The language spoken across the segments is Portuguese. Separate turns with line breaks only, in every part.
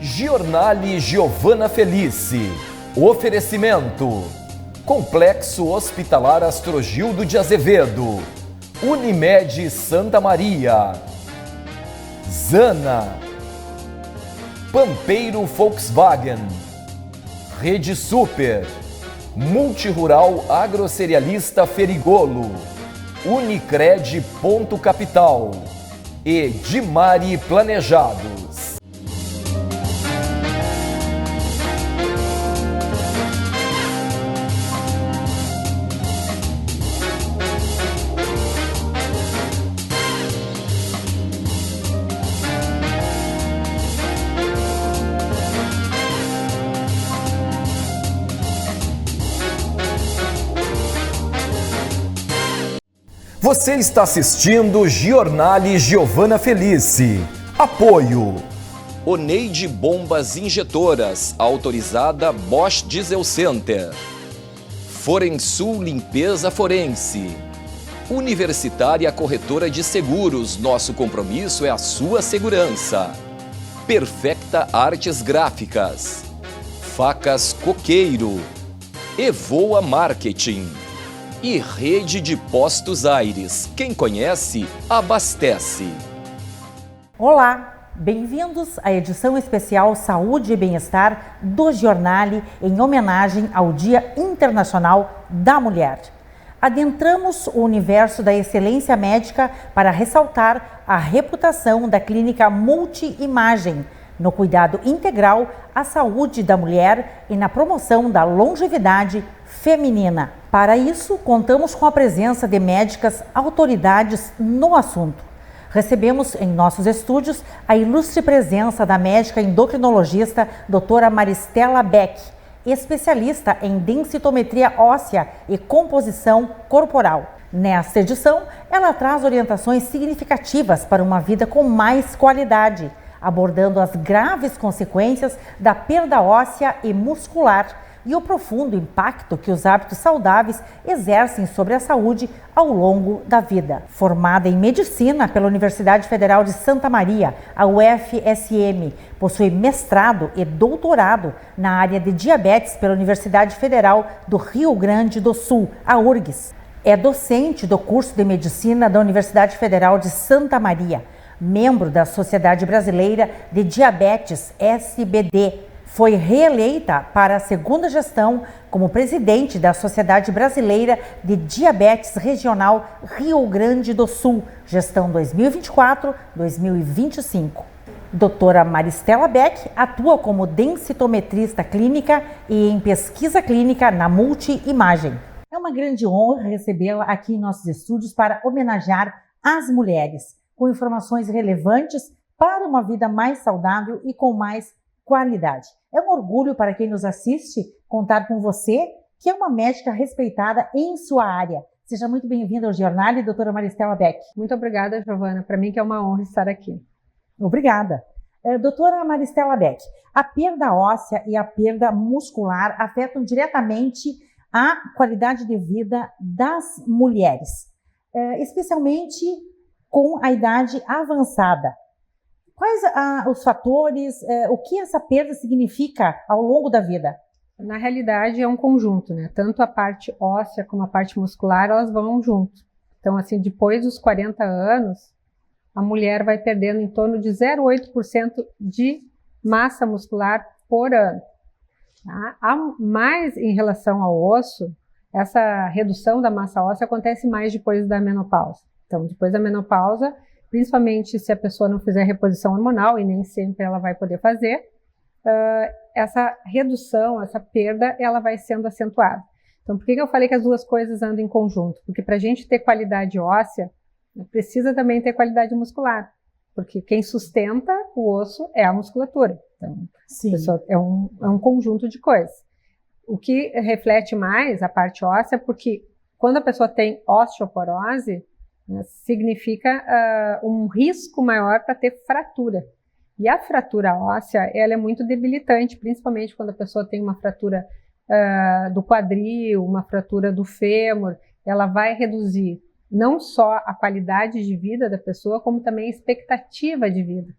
Giornale Giovana Felice. Oferecimento: Complexo Hospitalar Astrogildo de Azevedo, Unimed Santa Maria, Zana, Pampeiro Volkswagen, Rede Super, Multirural Agrocerealista Ferigolo, Unicred Ponto Capital e Dimari Planejados. Você está assistindo Giornale Giovana Felice. Apoio: Oneide Bombas Injetoras, autorizada Bosch Diesel Center. Forensul Limpeza Forense. Universitária Corretora de Seguros, nosso compromisso é a sua segurança. Perfecta Artes Gráficas. Facas Coqueiro. Evoa Marketing. E Rede de Postos Aires. Quem conhece, abastece.
Olá, bem-vindos à edição especial Saúde e Bem-Estar do Giornale em homenagem ao Dia Internacional da Mulher. Adentramos o universo da excelência médica para ressaltar a reputação da clínica Multi-Imagem no cuidado integral à saúde da mulher e na promoção da longevidade feminina. Para isso, contamos com a presença de médicas autoridades no assunto. Recebemos em nossos estúdios a ilustre presença da médica endocrinologista doutora Maristela Beck, especialista em densitometria óssea e composição corporal. Nesta edição, ela traz orientações significativas para uma vida com mais qualidade, abordando as graves consequências da perda óssea e muscular e o profundo impacto que os hábitos saudáveis exercem sobre a saúde ao longo da vida. Formada em Medicina pela Universidade Federal de Santa Maria, a UFSM, possui mestrado e doutorado na área de diabetes pela Universidade Federal do Rio Grande do Sul, a URGS. É docente do curso de Medicina da Universidade Federal de Santa Maria, membro da Sociedade Brasileira de Diabetes, SBD. Foi reeleita para a segunda gestão como presidente da Sociedade Brasileira de Diabetes Regional Rio Grande do Sul, gestão 2024-2025. Doutora Maristela Beck atua como densitometrista clínica e em pesquisa clínica na Multi-Imagem. É uma grande honra recebê-la aqui em nossos estúdios para homenagear as mulheres, com informações relevantes para uma vida mais saudável e com mais qualidade. É um orgulho para quem nos assiste contar com você, que é uma médica respeitada em sua área. Seja muito bem-vinda ao Giornale, doutora Maristela Beck.
Muito obrigada, Giovana. Para mim que é uma honra estar aqui.
Obrigada. Doutora Maristela Beck, a perda óssea e a perda muscular afetam diretamente a qualidade de vida das mulheres, especialmente com a idade avançada. Quais os fatores, o que essa perda significa ao longo da vida?
Na realidade é um conjunto, né? Tanto a parte óssea como a parte muscular, elas vão junto. Então, assim, depois dos 40 anos, a mulher vai perdendo em torno de 0,8% de massa muscular por ano. Tá? Mais em relação ao osso, essa redução da massa óssea acontece mais depois da menopausa. Então, depois da menopausa, principalmente se a pessoa não fizer reposição hormonal, e nem sempre ela vai poder fazer, essa redução, essa perda, ela vai sendo acentuada. Então, por que eu falei que as duas coisas andam em conjunto? Porque para a gente ter qualidade óssea, precisa também ter qualidade muscular, porque quem sustenta o osso é a musculatura. Então, é um conjunto de coisas. O que reflete mais a parte óssea, porque quando a pessoa tem osteoporose, significa um risco maior para ter fratura. E a fratura óssea, ela é muito debilitante, principalmente quando a pessoa tem uma fratura do quadril, uma fratura do fêmur. Ela vai reduzir não só a qualidade de vida da pessoa, como também a expectativa de vida.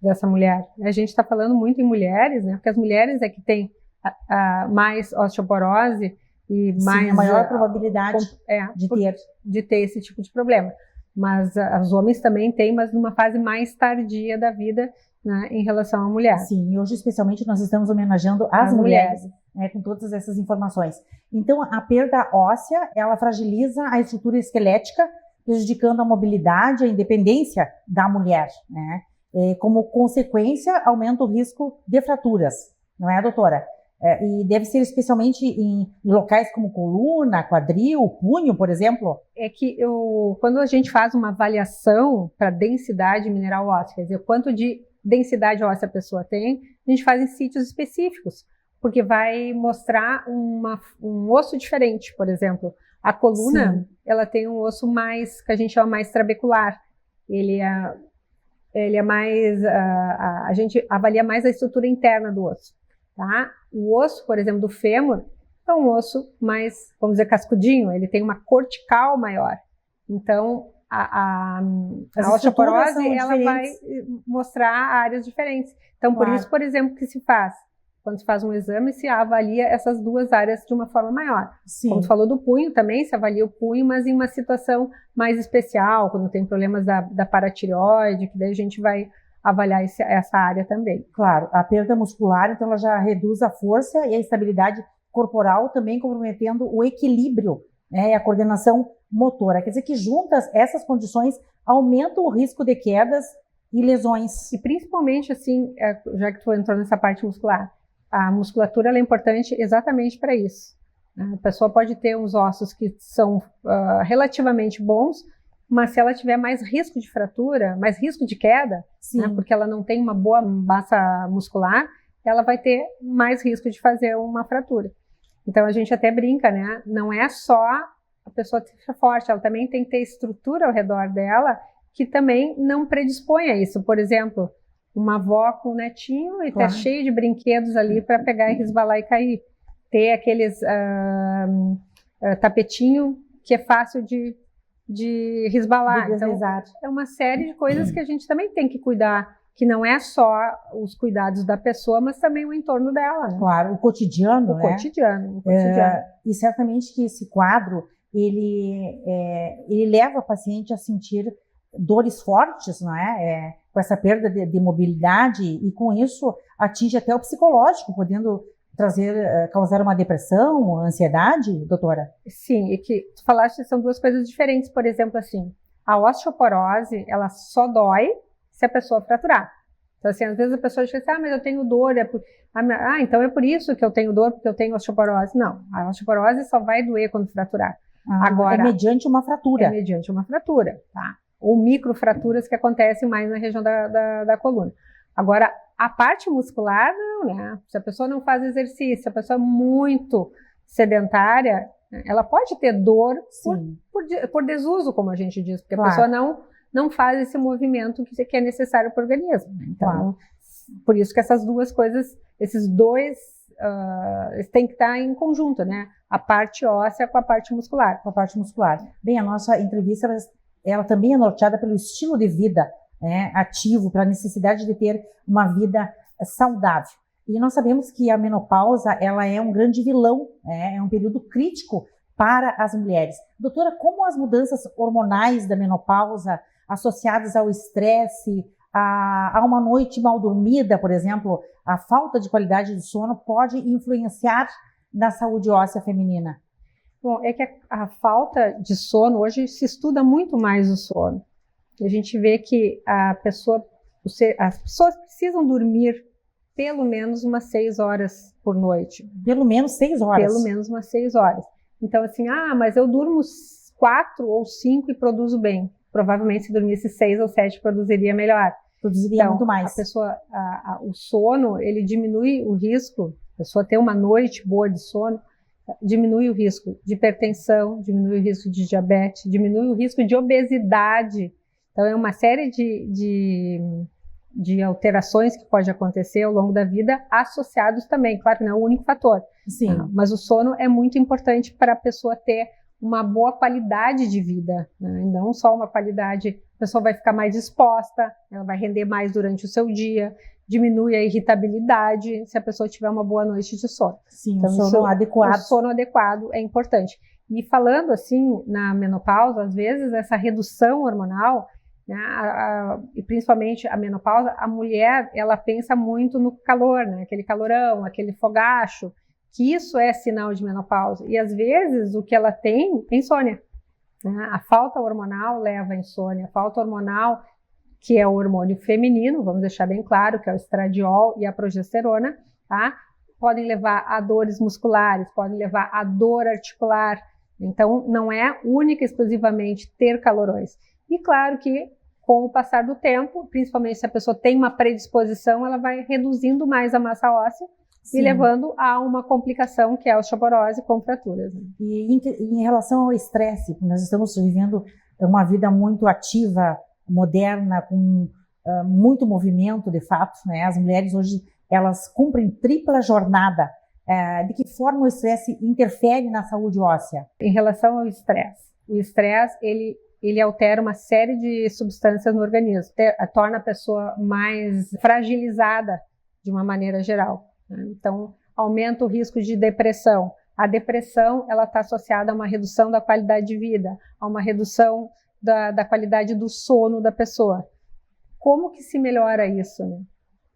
dessa mulher. A gente está falando muito em mulheres, né? Porque as mulheres é que têm mais osteoporose e mais...
Sim, a maior probabilidade
de ter esse tipo de problema. Mas os homens também têm, mas numa fase mais tardia da vida, né, em relação à mulher.
Sim, e hoje especialmente nós estamos homenageando as mulheres, né, com todas essas informações. Então, a perda óssea, ela fragiliza a estrutura esquelética, prejudicando a mobilidade, a independência da mulher, né? Como consequência, aumenta o risco de fraturas, não é, doutora? E deve ser especialmente em locais como coluna, quadril, punho, por exemplo?
É que quando a gente faz uma avaliação para densidade mineral óssea, quer dizer, quanto de densidade óssea a pessoa tem, a gente faz em sítios específicos, porque vai mostrar um osso diferente, por exemplo. A coluna, ela tem um osso mais, que a gente chama mais trabecular. Ele é mais, a gente avalia mais a estrutura interna do osso, tá? O osso, por exemplo, do fêmur, é um osso mais, vamos dizer, cascudinho, ele tem uma cortical maior. Então, a osteoporose, ela vai mostrar áreas diferentes. Então, por isso, por exemplo, que se faz, quando se faz um exame, se avalia essas duas áreas de uma forma maior.
Sim.
Como você falou do punho também, se avalia o punho, mas em uma situação mais especial, quando tem problemas da paratireoide, que daí a gente vai avaliar essa área também.
Claro, a perda muscular, então ela já reduz a força e a estabilidade corporal, também comprometendo o equilíbrio, né, e a coordenação motora. Quer dizer que juntas essas condições aumentam o risco de quedas e lesões.
E principalmente assim, já que tu entrou nessa parte muscular, a musculatura ela é importante exatamente para isso. A pessoa pode ter uns ossos que são relativamente bons, mas se ela tiver mais risco de fratura, mais risco de queda, né, porque ela não tem uma boa massa muscular, ela vai ter mais risco de fazer uma fratura. Então a gente até brinca, né? Não é só a pessoa ser forte, ela também tem que ter estrutura ao redor dela que também não predispõe a isso. Por exemplo, uma avó com um netinho e tá cheio de brinquedos ali para pegar e resbalar e cair. Ter aqueles tapetinho que é fácil de resbalar. Então, é uma série de coisas que a gente também tem que cuidar, que não é só os cuidados da pessoa, mas também o entorno dela. Né?
Claro, o cotidiano,
o
né?
Cotidiano.
E certamente que esse quadro, ele leva a paciente a sentir dores fortes, não é? Com essa perda de mobilidade, e com isso atinge até o psicológico, podendo causar uma depressão, ansiedade, doutora?
Sim, e que tu falaste são duas coisas diferentes. Por exemplo, assim, a osteoporose, ela só dói se a pessoa fraturar. Então, assim, às vezes a pessoa diz assim, mas eu tenho dor, então é por isso que eu tenho dor, porque eu tenho osteoporose. Não, a osteoporose só vai doer quando fraturar.
Agora, é mediante uma fratura.
É mediante uma fratura, tá? Ou microfraturas que acontecem mais na região da coluna. Agora, a parte muscular, não, né? Se a pessoa não faz exercício, se a pessoa é muito sedentária, ela pode ter dor por desuso, como a gente diz, porque a pessoa não faz esse movimento que é necessário para o organismo. Então, por isso que essas duas coisas, esses dois, têm que estar em conjunto, né? A parte óssea com a parte muscular.
Com a parte muscular. Bem, a nossa entrevista, ela também é norteada pelo estilo de vida, né, ativo, pela necessidade de ter uma vida saudável. E nós sabemos que a menopausa, ela é um grande vilão, é um período crítico para as mulheres. Doutora, como as mudanças hormonais da menopausa, associadas ao estresse, a uma noite mal dormida, por exemplo, a falta de qualidade de sono, pode influenciar na saúde óssea feminina?
Bom, é que a falta de sono, hoje se estuda muito mais o sono. A gente vê que as pessoas precisam dormir pelo menos umas 6 horas por noite.
Pelo menos 6 horas?
Pelo menos umas 6 horas. Então, assim, mas eu durmo 4 ou 5 e produzo bem. Provavelmente, se dormisse 6 ou 7, produziria melhor.
Produziria muito mais.
A pessoa, o sono, ele diminui o risco, a pessoa ter uma noite boa de sono, diminui o risco de hipertensão, diminui o risco de diabetes, diminui o risco de obesidade. Então, é uma série de alterações que pode acontecer ao longo da vida, associados também, claro que não é o único fator.
Sim.
Mas o sono é muito importante para a pessoa ter uma boa qualidade de vida, né? Não só uma qualidade a pessoa vai ficar mais disposta, ela vai render mais durante o seu dia, diminui a irritabilidade se a pessoa tiver uma boa noite de sono.
Sim, então, o sono adequado.
O sono adequado é importante. E falando assim, na menopausa, às vezes essa redução hormonal, né, e principalmente a menopausa, a mulher, ela pensa muito no calor, né, aquele calorão, aquele fogacho, que isso é sinal de menopausa. E às vezes o que ela tem é insônia. Né? A falta hormonal leva à insônia. A falta hormonal, que é o hormônio feminino, vamos deixar bem claro, que é o estradiol e a progesterona, tá? Podem levar a dores musculares, podem levar a dor articular. Então, não é única e exclusivamente ter calorões. E claro que, com o passar do tempo, principalmente se a pessoa tem uma predisposição, ela vai reduzindo mais a massa óssea. Sim. E levando a uma complicação que é a osteoporose com fraturas. Né?
E em relação ao estresse, nós estamos vivendo uma vida muito ativa, moderna, com muito movimento, de fato, né? As mulheres hoje, elas cumprem tripla jornada. De que forma o estresse interfere na saúde óssea?
Em relação ao estresse, o estresse, ele altera uma série de substâncias no organismo, torna a pessoa mais fragilizada de uma maneira geral. Então, aumenta o risco de depressão. A depressão, ela está associada a uma redução da qualidade de vida, a uma redução da qualidade do sono da pessoa. Como que se melhora isso, né?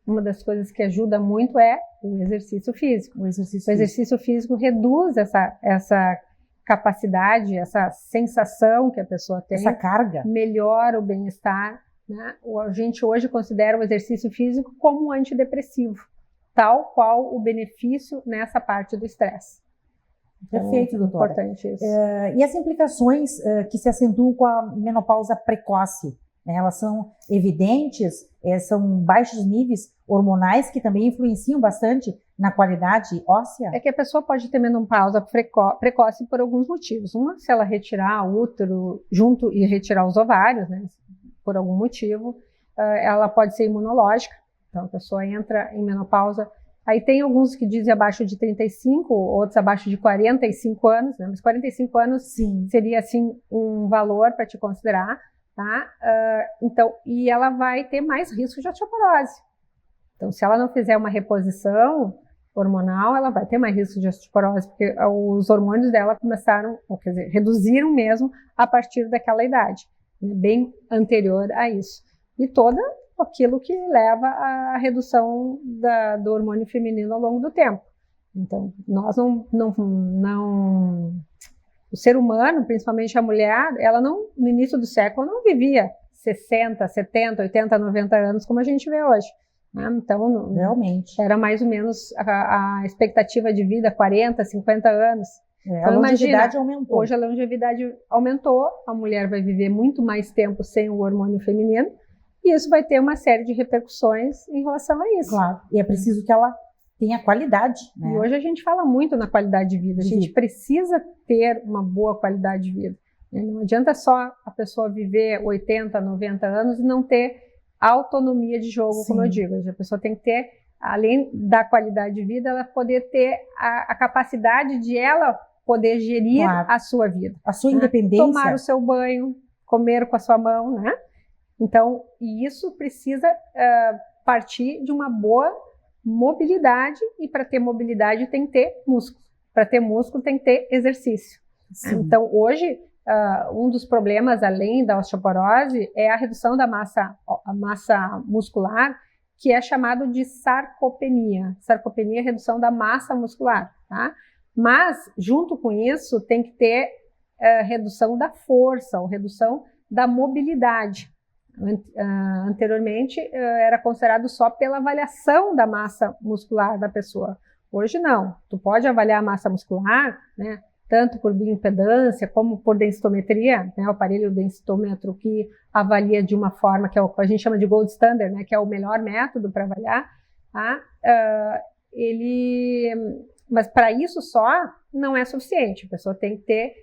Uma das coisas que ajuda muito é o exercício físico. O exercício físico reduz essa capacidade, essa sensação que a pessoa tem.
Essa carga.
Melhora o bem-estar. Né? A gente hoje considera o exercício físico como um antidepressivo, tal qual o benefício nessa parte do estresse.
Perfeito, doutora.
Importante isso.
E as implicações que se acentuam com a menopausa precoce? Elas são evidentes, são baixos níveis hormonais que também influenciam bastante na qualidade óssea?
É que a pessoa pode ter menopausa precoce por alguns motivos. Uma, se ela retirar o útero junto e retirar os ovários, né, por algum motivo, ela pode ser imunológica. Então, a pessoa entra em menopausa. Aí tem alguns que dizem abaixo de 35, outros abaixo de 45 anos, né? Mas 45 anos
Sim.
Seria, assim, um valor para te considerar, tá? Então, e ela vai ter mais risco de osteoporose. Então, se ela não fizer uma reposição hormonal, ela vai ter mais risco de osteoporose, porque os hormônios dela começaram, quer dizer, reduziram mesmo a partir daquela idade, né? Bem anterior a isso. E toda aquilo que leva à redução do hormônio feminino ao longo do tempo. Então, nós o ser humano, principalmente a mulher, ela não, no início do século, não vivia 60, 70, 80, 90 anos como a gente vê hoje. Né? Então,
realmente,
era mais ou menos a expectativa de vida, 40, 50 anos.
A longevidade aumentou.
Hoje a longevidade aumentou, a mulher vai viver muito mais tempo sem o hormônio feminino, e isso vai ter uma série de repercussões em relação a isso.
Claro, e é preciso que ela tenha qualidade. Né?
E hoje a gente fala muito na qualidade de vida. A gente precisa ter uma boa qualidade de vida. Não adianta só a pessoa viver 80, 90 anos e não ter autonomia de jogo, Sim. como eu digo. A pessoa tem que ter, além da qualidade de vida, ela poder ter a capacidade de ela poder gerir claro. A sua vida.
A sua independência.
Tomar o seu banho, comer com a sua mão, né? Então, isso precisa partir de uma boa mobilidade, e para ter mobilidade tem que ter músculo. Para ter músculo tem que ter exercício. Sim. Então, hoje, um dos problemas, além da osteoporose, é a redução da massa muscular, que é chamado de sarcopenia. Sarcopenia é a redução da massa muscular, tá? Mas, junto com isso, tem que ter redução da força, ou redução da mobilidade. Anteriormente era considerado só pela avaliação da massa muscular da pessoa. Hoje não, tu pode avaliar a massa muscular, né, tanto por bioimpedância como por densitometria, né, o aparelho densitômetro que avalia de uma forma que a gente chama de gold standard, né, que é o melhor método para avaliar, tá? Mas para isso só não é suficiente, a pessoa tem que ter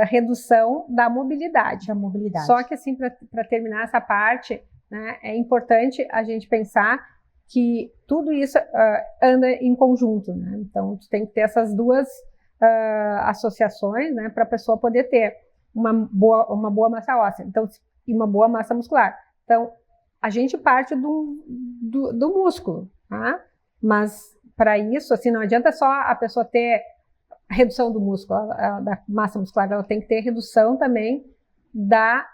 redução da mobilidade. Só que, assim, para terminar essa parte, né, é importante a gente pensar que tudo isso anda em conjunto, né? Então, tu tem que ter essas duas associações, né, para a pessoa poder ter uma boa massa óssea. Então, e uma boa massa muscular. Então, a gente parte do músculo, tá? Mas para isso, assim, não adianta só a pessoa ter a redução do músculo, da massa muscular, ela tem que ter redução também da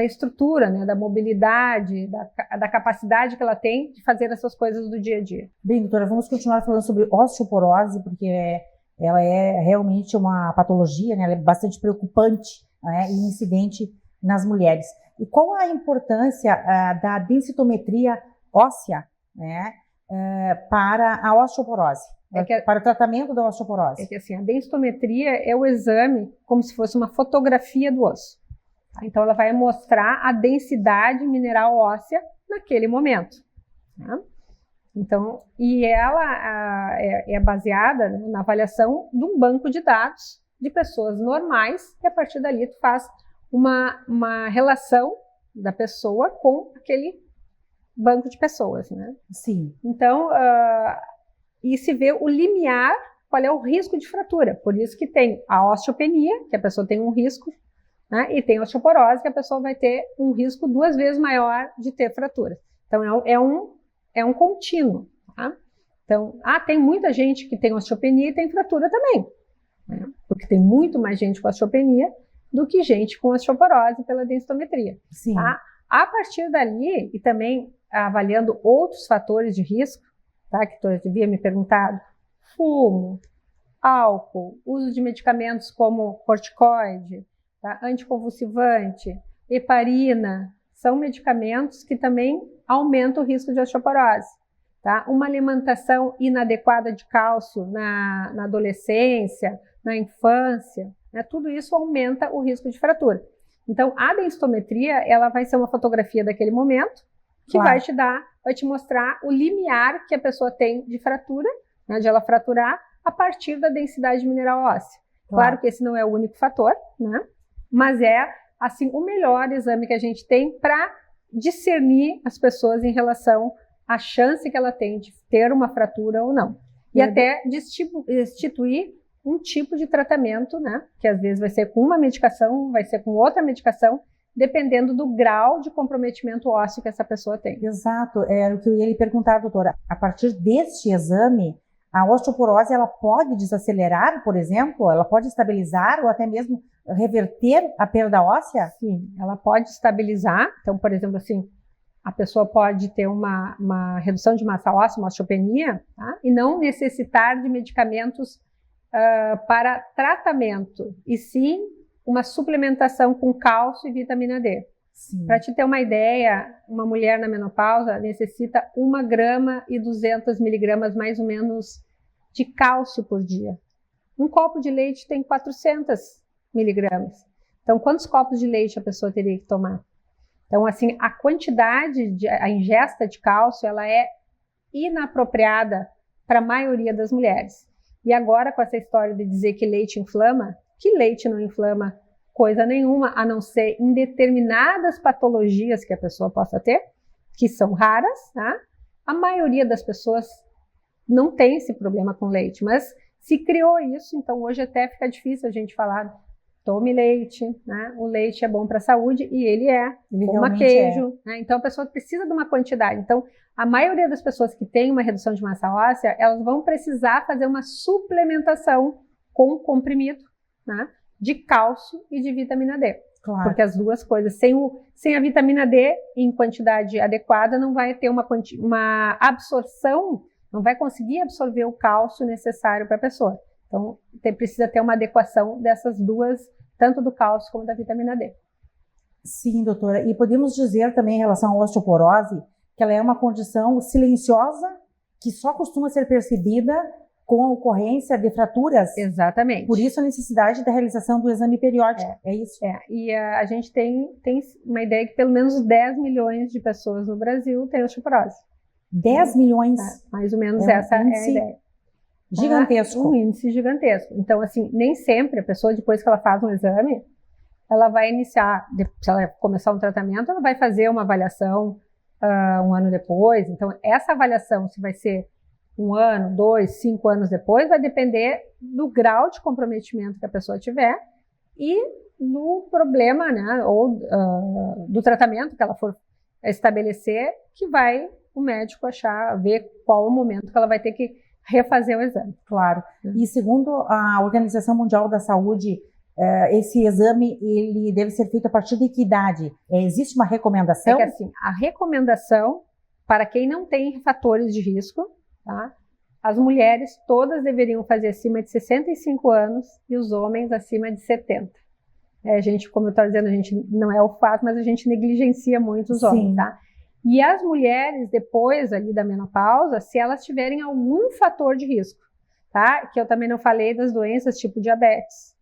estrutura, né, da mobilidade, da capacidade que ela tem de fazer essas coisas do dia a dia.
Bem, doutora, vamos continuar falando sobre osteoporose, porque ela é realmente uma patologia, né, ela é bastante preocupante, né, e incidente nas mulheres. E qual a importância da densitometria óssea, né, para a osteoporose? Para o tratamento da osteoporose.
É que assim, a densitometria é o exame como se fosse uma fotografia do osso. Tá? Então, ela vai mostrar a densidade mineral óssea naquele momento. Tá? Então, e ela é baseada, né, na avaliação de um banco de dados de pessoas normais, e a partir dali tu faz uma relação da pessoa com aquele banco de pessoas, né?
Sim.
Então, e se vê o limiar, qual é o risco de fratura. Por isso que tem a osteopenia, que a pessoa tem um risco, né? E tem a osteoporose, que a pessoa vai ter um risco 2 vezes maior de ter fratura. Então, é um contínuo. Tá? Então, tem muita gente que tem osteopenia e tem fratura também. Né? Porque tem muito mais gente com osteopenia do que gente com osteoporose pela densitometria.
Sim.
Tá? A partir dali, e também avaliando outros fatores de risco, tá, que tu havia me perguntado, fumo, álcool, uso de medicamentos como corticoide, tá, anticonvulsivante, heparina, são medicamentos que também aumentam o risco de osteoporose. Tá? Uma alimentação inadequada de cálcio na adolescência, na infância, né, tudo isso aumenta o risco de fratura. Então, a densitometria, ela vai ser uma fotografia daquele momento, que vai te mostrar o limiar que a pessoa tem de fratura, né, de ela fraturar a partir da densidade mineral óssea. Claro que esse não é o único fator, né, mas é, assim, o melhor exame que a gente tem para discernir as pessoas em relação à chance que ela tem de ter uma fratura ou não. E até instituir um tipo de tratamento, né, que às vezes vai ser com uma medicação, vai ser com outra medicação, dependendo do grau de comprometimento ósseo que essa pessoa tem.
Exato, é o que eu ia lhe perguntar, doutora. A partir deste exame, a osteoporose, ela pode desacelerar, por exemplo? Ela pode estabilizar ou até mesmo reverter a perda óssea?
Sim, ela pode estabilizar. Então, por exemplo, assim, a pessoa pode ter uma redução de massa óssea, uma osteopenia, tá? E não necessitar de medicamentos para tratamento, e sim uma suplementação com cálcio e vitamina D. Para te ter uma ideia, uma mulher na menopausa necessita 1,2 miligramas mais ou menos de cálcio por dia. Um copo de leite tem 400 miligramas. Então, quantos copos de leite a pessoa teria que tomar? Então, assim, a ingesta de cálcio, ela é inapropriada para a maioria das mulheres. E agora, com essa história de dizer que leite inflama, que leite não inflama coisa nenhuma, a não ser em determinadas patologias que a pessoa possa ter, que são raras, tá? A maioria das pessoas não tem esse problema com leite, mas se criou isso, então hoje até fica difícil a gente falar, tome leite, né? O leite é bom para a saúde, e ele coma queijo, né? Então a pessoa precisa de uma quantidade. Então, a maioria das pessoas que tem uma redução de massa óssea, elas vão precisar fazer uma suplementação com comprimido, né, de cálcio e de vitamina D.
Claro.
Porque as duas coisas, sem a vitamina D em quantidade adequada, não vai ter uma absorção, não vai conseguir absorver o cálcio necessário para a pessoa. Então, precisa ter uma adequação dessas duas, tanto do cálcio como da vitamina D.
Sim, doutora. E podemos dizer também em relação à osteoporose, que ela é uma condição silenciosa que só costuma ser percebida com a ocorrência de fraturas.
Exatamente.
Por isso a necessidade da realização do exame periódico. É isso?
E a gente tem uma ideia que pelo menos 10 milhões de pessoas no Brasil têm osteoporose.
10 milhões?
Mais ou menos essa é a ideia.
Gigantesco.
Um índice gigantesco. Então, assim, nem sempre a pessoa, depois que ela faz um exame, ela vai iniciar, se ela começar um tratamento, ela vai fazer uma avaliação 1 ano depois. Então, essa avaliação, se vai ser 1 ano, 2, 5 anos depois, vai depender do grau de comprometimento que a pessoa tiver e do problema, né, ou do tratamento que ela for estabelecer, que vai o médico ver qual o momento que ela vai ter que refazer o exame.
Claro. E segundo a Organização Mundial da Saúde, esse exame ele deve ser feito a partir de que idade? Existe uma recomendação?
É que assim, a recomendação para quem não tem fatores de risco, tá? As mulheres todas deveriam fazer acima de 65 anos e os homens acima de 70. A gente, como eu estava dizendo, a gente não é o fato, mas a gente negligencia muito os homens, tá? E as mulheres, depois ali da menopausa, se elas tiverem algum fator de risco, tá? Que eu também não falei das doenças tipo diabetes,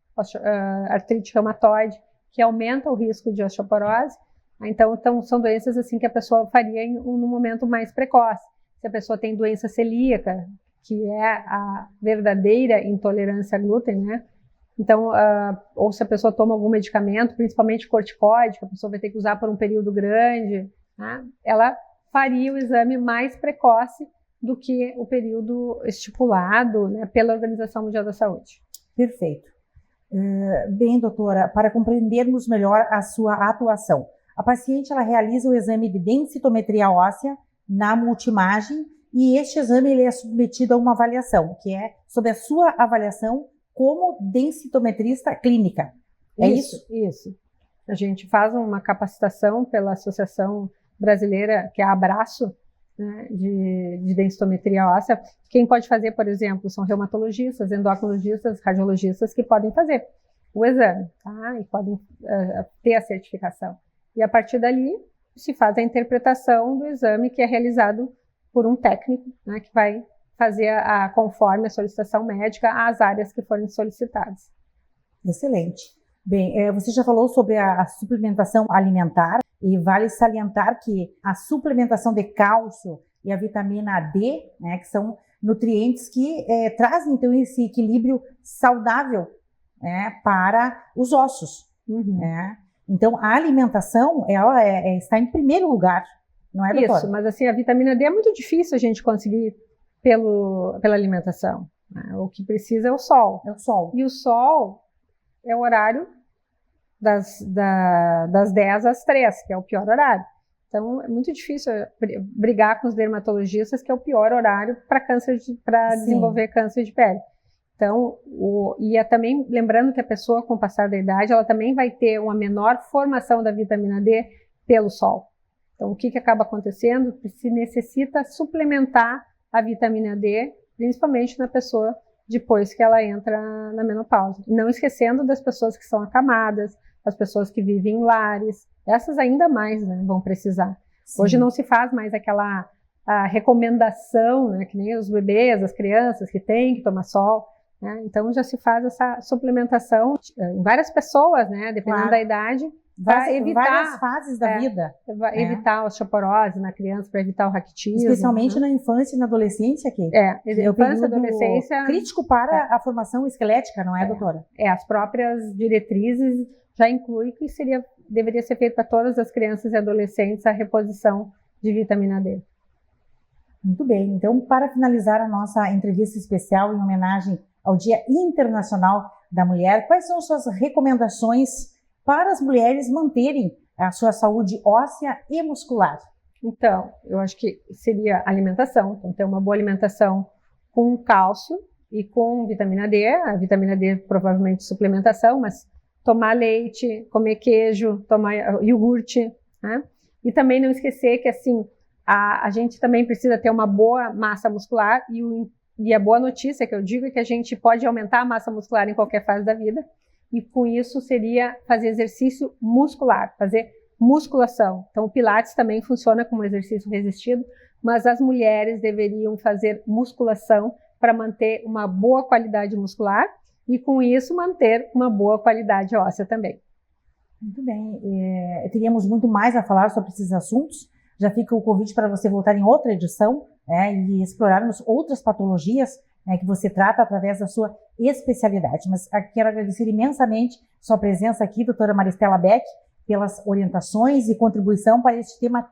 artrite reumatoide, que aumenta o risco de osteoporose. Então são doenças assim que a pessoa faria no momento mais precoce. Se a pessoa tem doença celíaca, que é a verdadeira intolerância a glúten, né? Então, ou se a pessoa toma algum medicamento, principalmente corticoide, que a pessoa vai ter que usar por um período grande, né? Ela faria o exame mais precoce do que o período estipulado, né, pela Organização Mundial da Saúde.
Perfeito. Bem, doutora, para compreendermos melhor a sua atuação, a paciente ela realiza o exame de densitometria óssea na multimagem e este exame ele é submetido a uma avaliação, que é sobre a sua avaliação como densitometrista clínica. É isso?
Isso. A gente faz uma capacitação pela Associação Brasileira, que é a Abraço, né, de densitometria óssea. Quem pode fazer, por exemplo, são reumatologistas, endocrinologistas, radiologistas que podem fazer o exame, tá? E podem ter a certificação. E a partir dali se faz a interpretação do exame que é realizado por um técnico, né, que vai fazer conforme a solicitação médica as áreas que forem solicitadas.
Excelente. Bem, você já falou sobre a suplementação alimentar e vale salientar que a suplementação de cálcio e a vitamina D, né, que são nutrientes que trazem então esse equilíbrio saudável, né, para os ossos. Né? Então a alimentação ela está em primeiro lugar, não é, doutora?
Isso, mas assim a vitamina D é muito difícil a gente conseguir pela alimentação. Né? O que precisa é o sol.
É o sol.
E o sol é o horário das 10 às 3, que é o pior horário. Então, é muito difícil brigar com os dermatologistas, que é o pior horário para desenvolver câncer de pele. Então, também lembrando que a pessoa, com o passar da idade, ela também vai ter uma menor formação da vitamina D pelo sol. Então, o que acaba acontecendo? Se necessita suplementar a vitamina D, principalmente na pessoa depois que ela entra na menopausa. Não esquecendo das pessoas que são acamadas, as pessoas que vivem em lares, essas ainda mais, né, vão precisar. Sim. Hoje não se faz mais aquela recomendação, né, que nem os bebês, as crianças que têm que tomar sol, né, então já se faz essa suplementação em várias pessoas, né, dependendo da idade, para evitar
várias fases da vida.
Evitar a osteoporose na criança, para evitar o raquitismo.
Especialmente na infância e na adolescência, que
é o infância, adolescência
crítico para a formação esquelética, não é, doutora?
As próprias diretrizes já incluem que deveria ser feito para todas as crianças e adolescentes a reposição de vitamina D.
Muito bem. Então, para finalizar a nossa entrevista especial em homenagem ao Dia Internacional da Mulher, quais são suas recomendações para as mulheres manterem a sua saúde óssea e muscular?
Então, eu acho que seria alimentação. Então, ter uma boa alimentação com cálcio e com vitamina D. A vitamina D provavelmente suplementação, mas tomar leite, comer queijo, tomar iogurte, né? E também não esquecer que assim a gente também precisa ter uma boa massa muscular e a boa notícia que eu digo é que a gente pode aumentar a massa muscular em qualquer fase da vida. E com isso seria fazer exercício muscular, fazer musculação. Então o Pilates também funciona como exercício resistido, mas as mulheres deveriam fazer musculação para manter uma boa qualidade muscular e com isso manter uma boa qualidade óssea também.
Muito bem, teríamos muito mais a falar sobre esses assuntos, já fica o convite para você voltar em outra edição e explorarmos outras patologias que você trata através da sua especialidade. Mas quero agradecer imensamente sua presença aqui, doutora Maristela Beck, pelas orientações e contribuição para este tema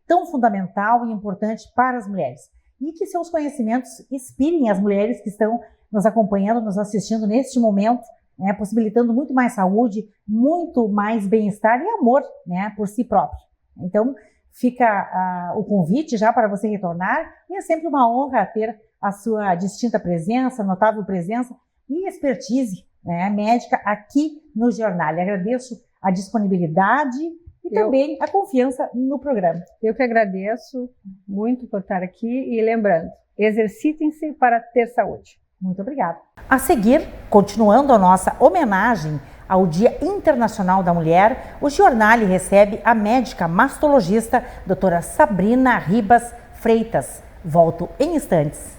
tão fundamental e importante para as mulheres. E que seus conhecimentos inspirem as mulheres que estão nos acompanhando, nos assistindo neste momento, né, possibilitando muito mais saúde, muito mais bem-estar e amor, né, por si próprio. Então, fica o convite já para você retornar, e é sempre uma honra ter a sua distinta presença, notável presença e expertise, né, médica aqui no Jornal. Agradeço a disponibilidade e também a confiança no programa.
Eu que agradeço muito por estar aqui e lembrando, exercitem-se para ter saúde.
Muito obrigada. A seguir, continuando a nossa homenagem ao Dia Internacional da Mulher, o Jornal recebe a médica mastologista doutora Sabrina Ribas Freitas. Volto em instantes.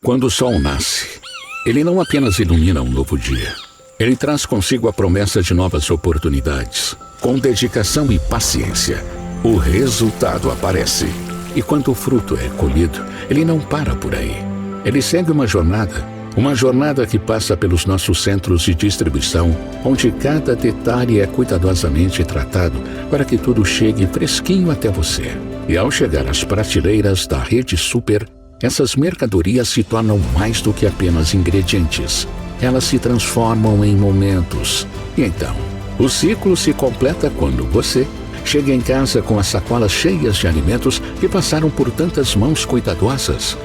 Quando o sol nasce, ele não apenas ilumina um novo dia. Ele traz consigo a promessa de novas oportunidades. Com dedicação e paciência, o resultado aparece. E quando o fruto é colhido, ele não para por aí. Ele segue uma jornada que passa pelos nossos centros de distribuição, onde cada detalhe é cuidadosamente tratado para que tudo chegue fresquinho até você. E ao chegar às prateleiras da Rede Super, essas mercadorias se tornam mais do que apenas ingredientes. Elas se transformam em momentos. E então, o ciclo se completa quando você chega em casa com as sacolas cheias de alimentos que passaram por tantas mãos cuidadosas.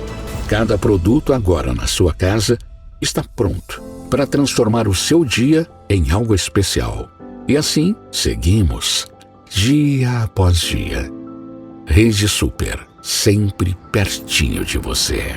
Cada produto agora na sua casa está pronto para transformar o seu dia em algo especial. E assim seguimos, dia após dia. Rede Super, sempre pertinho de você.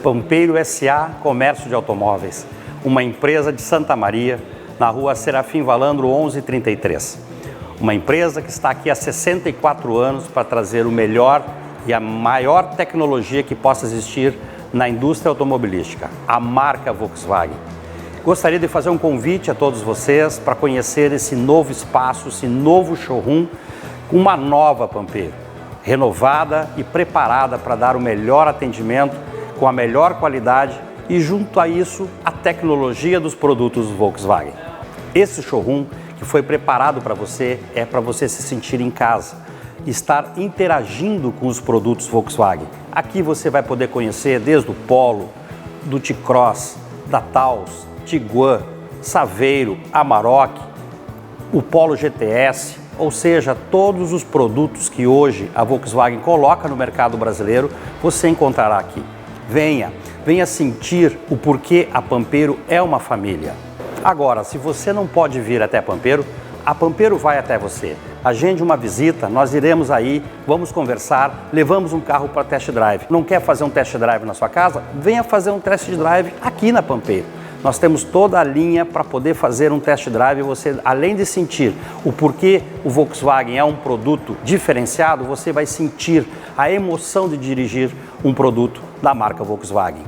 Pampeiro S.A. Comércio de Automóveis, uma empresa de Santa Maria, na rua Serafim Valandro 1133. Uma empresa que está aqui há 64 anos para trazer o melhor e a maior tecnologia que possa existir na indústria automobilística, a marca Volkswagen. Gostaria de fazer um convite a todos vocês para conhecer esse novo espaço, esse novo showroom, com uma nova Pampeiro, renovada e preparada para dar o melhor atendimento, com a melhor qualidade e, junto a isso, a tecnologia dos produtos Volkswagen. Esse showroom que foi preparado para você é para você se sentir em casa, estar interagindo com os produtos Volkswagen. Aqui você vai poder conhecer desde o Polo, do T-Cross, da Taos, Tiguan, Saveiro, Amarok, o Polo GTS, ou seja, todos os produtos que hoje a Volkswagen coloca no mercado brasileiro, você encontrará aqui. Venha sentir o porquê a Pampeiro é uma família. Agora, se você não pode vir até Pampeiro, a Pampeiro vai até você. Agende uma visita, nós iremos aí, vamos conversar, levamos um carro para test drive. Não quer fazer um test drive na sua casa? Venha fazer um test drive aqui na Pampeiro. Nós temos toda a linha para poder fazer um test drive. Você, além de sentir o porquê o Volkswagen é um produto diferenciado, você vai sentir a emoção de dirigir um produto da marca Volkswagen.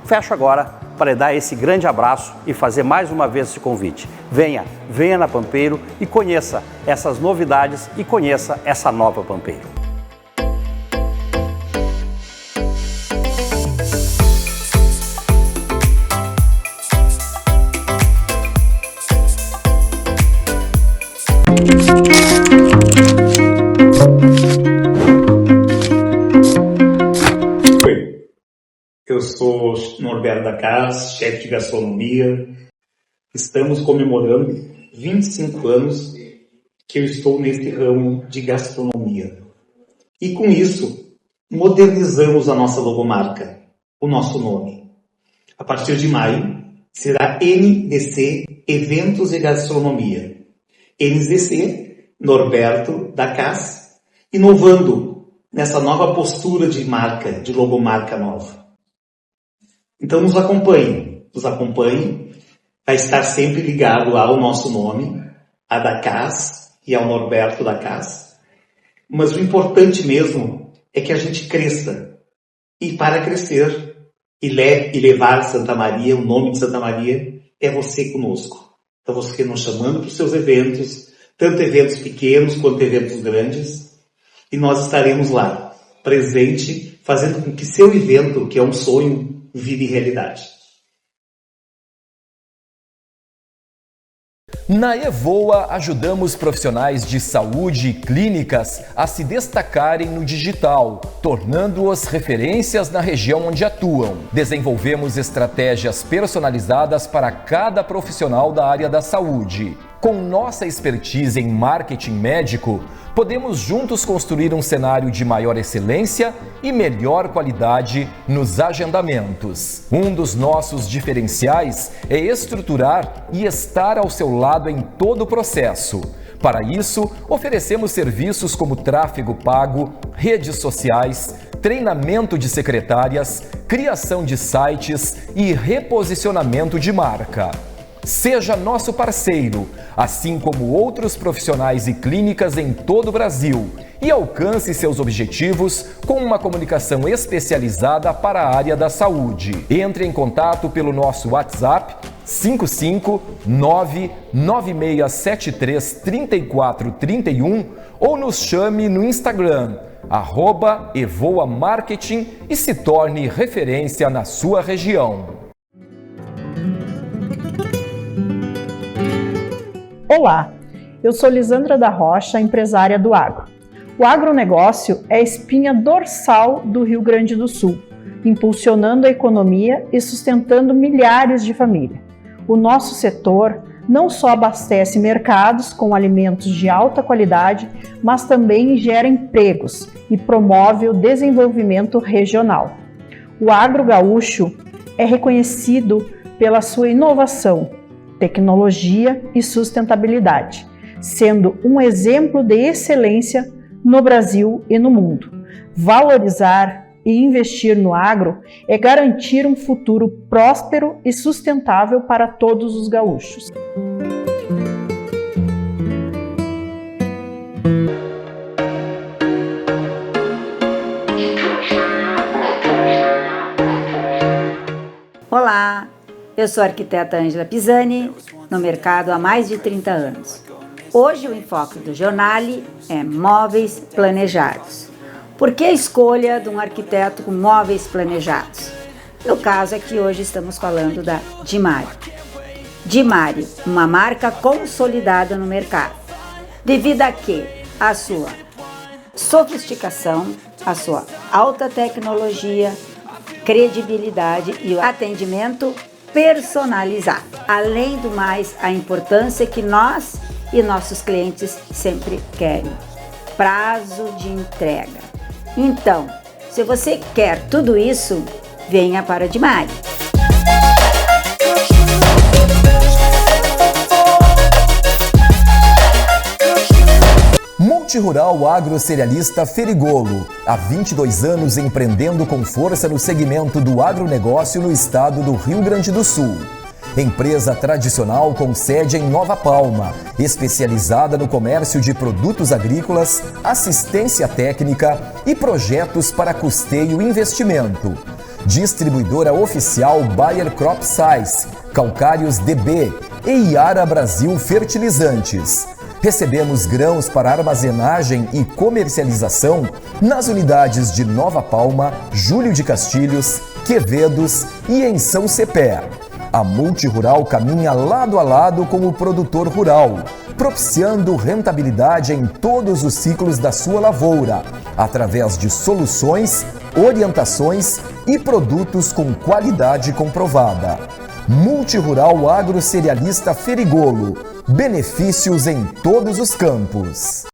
Fecho agora para dar esse grande abraço e fazer mais uma vez esse convite. Venha na Pampeiro e conheça essas novidades e conheça essa nova Pampeiro.
Eu sou Norberto da Casa, chefe de gastronomia. Estamos comemorando 25 anos que eu estou nesse ramo de gastronomia. E com isso, modernizamos a nossa logomarca, o nosso nome. A partir de maio, será NDC Eventos e Gastronomia. NDC Norberto da Cas, inovando nessa nova postura de marca, de logomarca nova. Então nos acompanhe, vai estar sempre ligado ao nosso nome, a da Cas e ao Norberto da Cas. Mas o importante mesmo é que a gente cresça. E para crescer e levar Santa Maria, o nome de Santa Maria, é você conosco. Então você nos chamando para os seus eventos, tanto eventos pequenos quanto eventos grandes, e nós estaremos lá, presente, fazendo com que seu evento, que é um sonho, vire realidade.
Na Evoa, ajudamos profissionais de saúde e clínicas a se destacarem no digital, tornando-os referências na região onde atuam. Desenvolvemos estratégias personalizadas para cada profissional da área da saúde. Com nossa expertise em marketing médico, podemos juntos construir um cenário de maior excelência e melhor qualidade nos agendamentos. Um dos nossos diferenciais é estruturar e estar ao seu lado em todo o processo. Para isso, oferecemos serviços como tráfego pago, redes sociais, treinamento de secretárias, criação de sites e reposicionamento de marca. Seja nosso parceiro, assim como outros profissionais e clínicas em todo o Brasil, e alcance seus objetivos com uma comunicação especializada para a área da saúde. Entre em contato pelo nosso WhatsApp 55996733431 ou nos chame no Instagram @evoamarketing e se torne referência na sua região.
Olá, eu sou Lisandra da Rocha, empresária do agro. O agronegócio é a espinha dorsal do Rio Grande do Sul, impulsionando a economia e sustentando milhares de famílias. O nosso setor não só abastece mercados com alimentos de alta qualidade, mas também gera empregos e promove o desenvolvimento regional. O agro gaúcho é reconhecido pela sua inovação, tecnologia e sustentabilidade, sendo um exemplo de excelência no Brasil e no mundo. Valorizar e investir no agro é garantir um futuro próspero e sustentável para todos os gaúchos.
Olá! Eu sou a arquiteta Ângela Pisani, no mercado há mais de 30 anos. Hoje o enfoque do Giornale é móveis planejados. Por que a escolha de um arquiteto com móveis planejados? No caso é que hoje estamos falando da Dimário. Dimário, uma marca consolidada no mercado, devido a que a sua sofisticação, a sua alta tecnologia, credibilidade e o atendimento personalizado. Além do mais, a importância que nós e nossos clientes sempre querem: prazo de entrega. Então, se você quer tudo isso, venha para Dimário.
Multirural Agrocerealista Ferigolo, há 22 anos empreendendo com força no segmento do agronegócio no estado do Rio Grande do Sul. Empresa tradicional com sede em Nova Palma, especializada no comércio de produtos agrícolas, assistência técnica e projetos para custeio e investimento. Distribuidora oficial Bayer Crop Science, Calcários DB e Iara Brasil Fertilizantes. Recebemos grãos para armazenagem e comercialização nas unidades de Nova Palma, Júlio de Castilhos, Quevedos e em São Cepé. A Multirural caminha lado a lado com o produtor rural, propiciando rentabilidade em todos os ciclos da sua lavoura, através de soluções, orientações e produtos com qualidade comprovada. Multirural Agrocerealista Ferigolo, benefícios em todos os campos.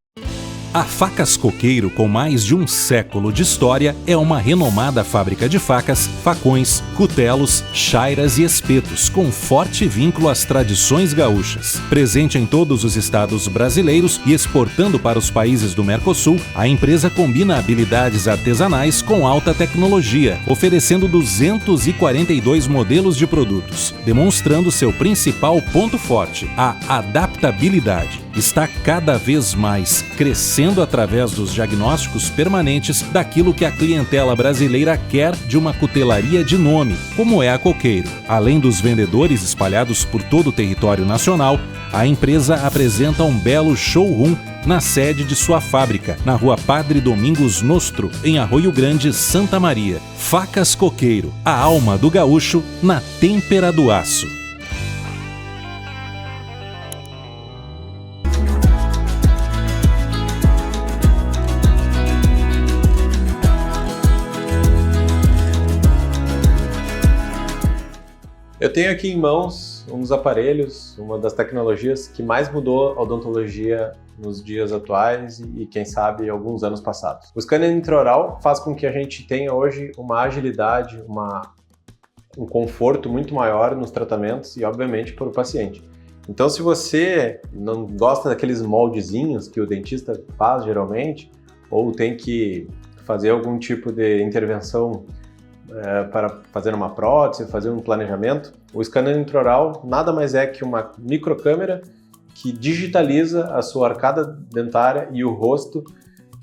A Facas Coqueiro, com mais de um século de história, é uma renomada fábrica de facas, facões, cutelos, chairas e espetos, com forte vínculo às tradições gaúchas. Presente em todos os estados brasileiros e exportando para os países do Mercosul, a empresa combina habilidades artesanais com alta tecnologia, oferecendo 242 modelos de produtos, demonstrando seu principal ponto forte, a adaptabilidade. Está cada vez mais crescendo através dos diagnósticos permanentes daquilo que a clientela brasileira quer de uma cutelaria de nome, como é a Coqueiro. Além dos vendedores espalhados por todo o território nacional, a empresa apresenta um belo showroom na sede de sua fábrica, na Rua Padre Domingos Nostro, em Arroio Grande, Santa Maria. Facas Coqueiro, a alma do gaúcho na têmpera do aço.
Eu tenho aqui em mãos um dos aparelhos, uma das tecnologias que mais mudou a odontologia nos dias atuais e quem sabe, alguns anos passados. O scanner intraoral faz com que a gente tenha hoje uma agilidade, um conforto muito maior nos tratamentos e, obviamente, para o paciente. Então, se você não gosta daqueles moldezinhos que o dentista faz geralmente, ou tem que fazer algum tipo de intervenção para fazer uma prótese, fazer um planejamento, o scanner intraoral nada mais é que uma microcâmera que digitaliza a sua arcada dentária e o rosto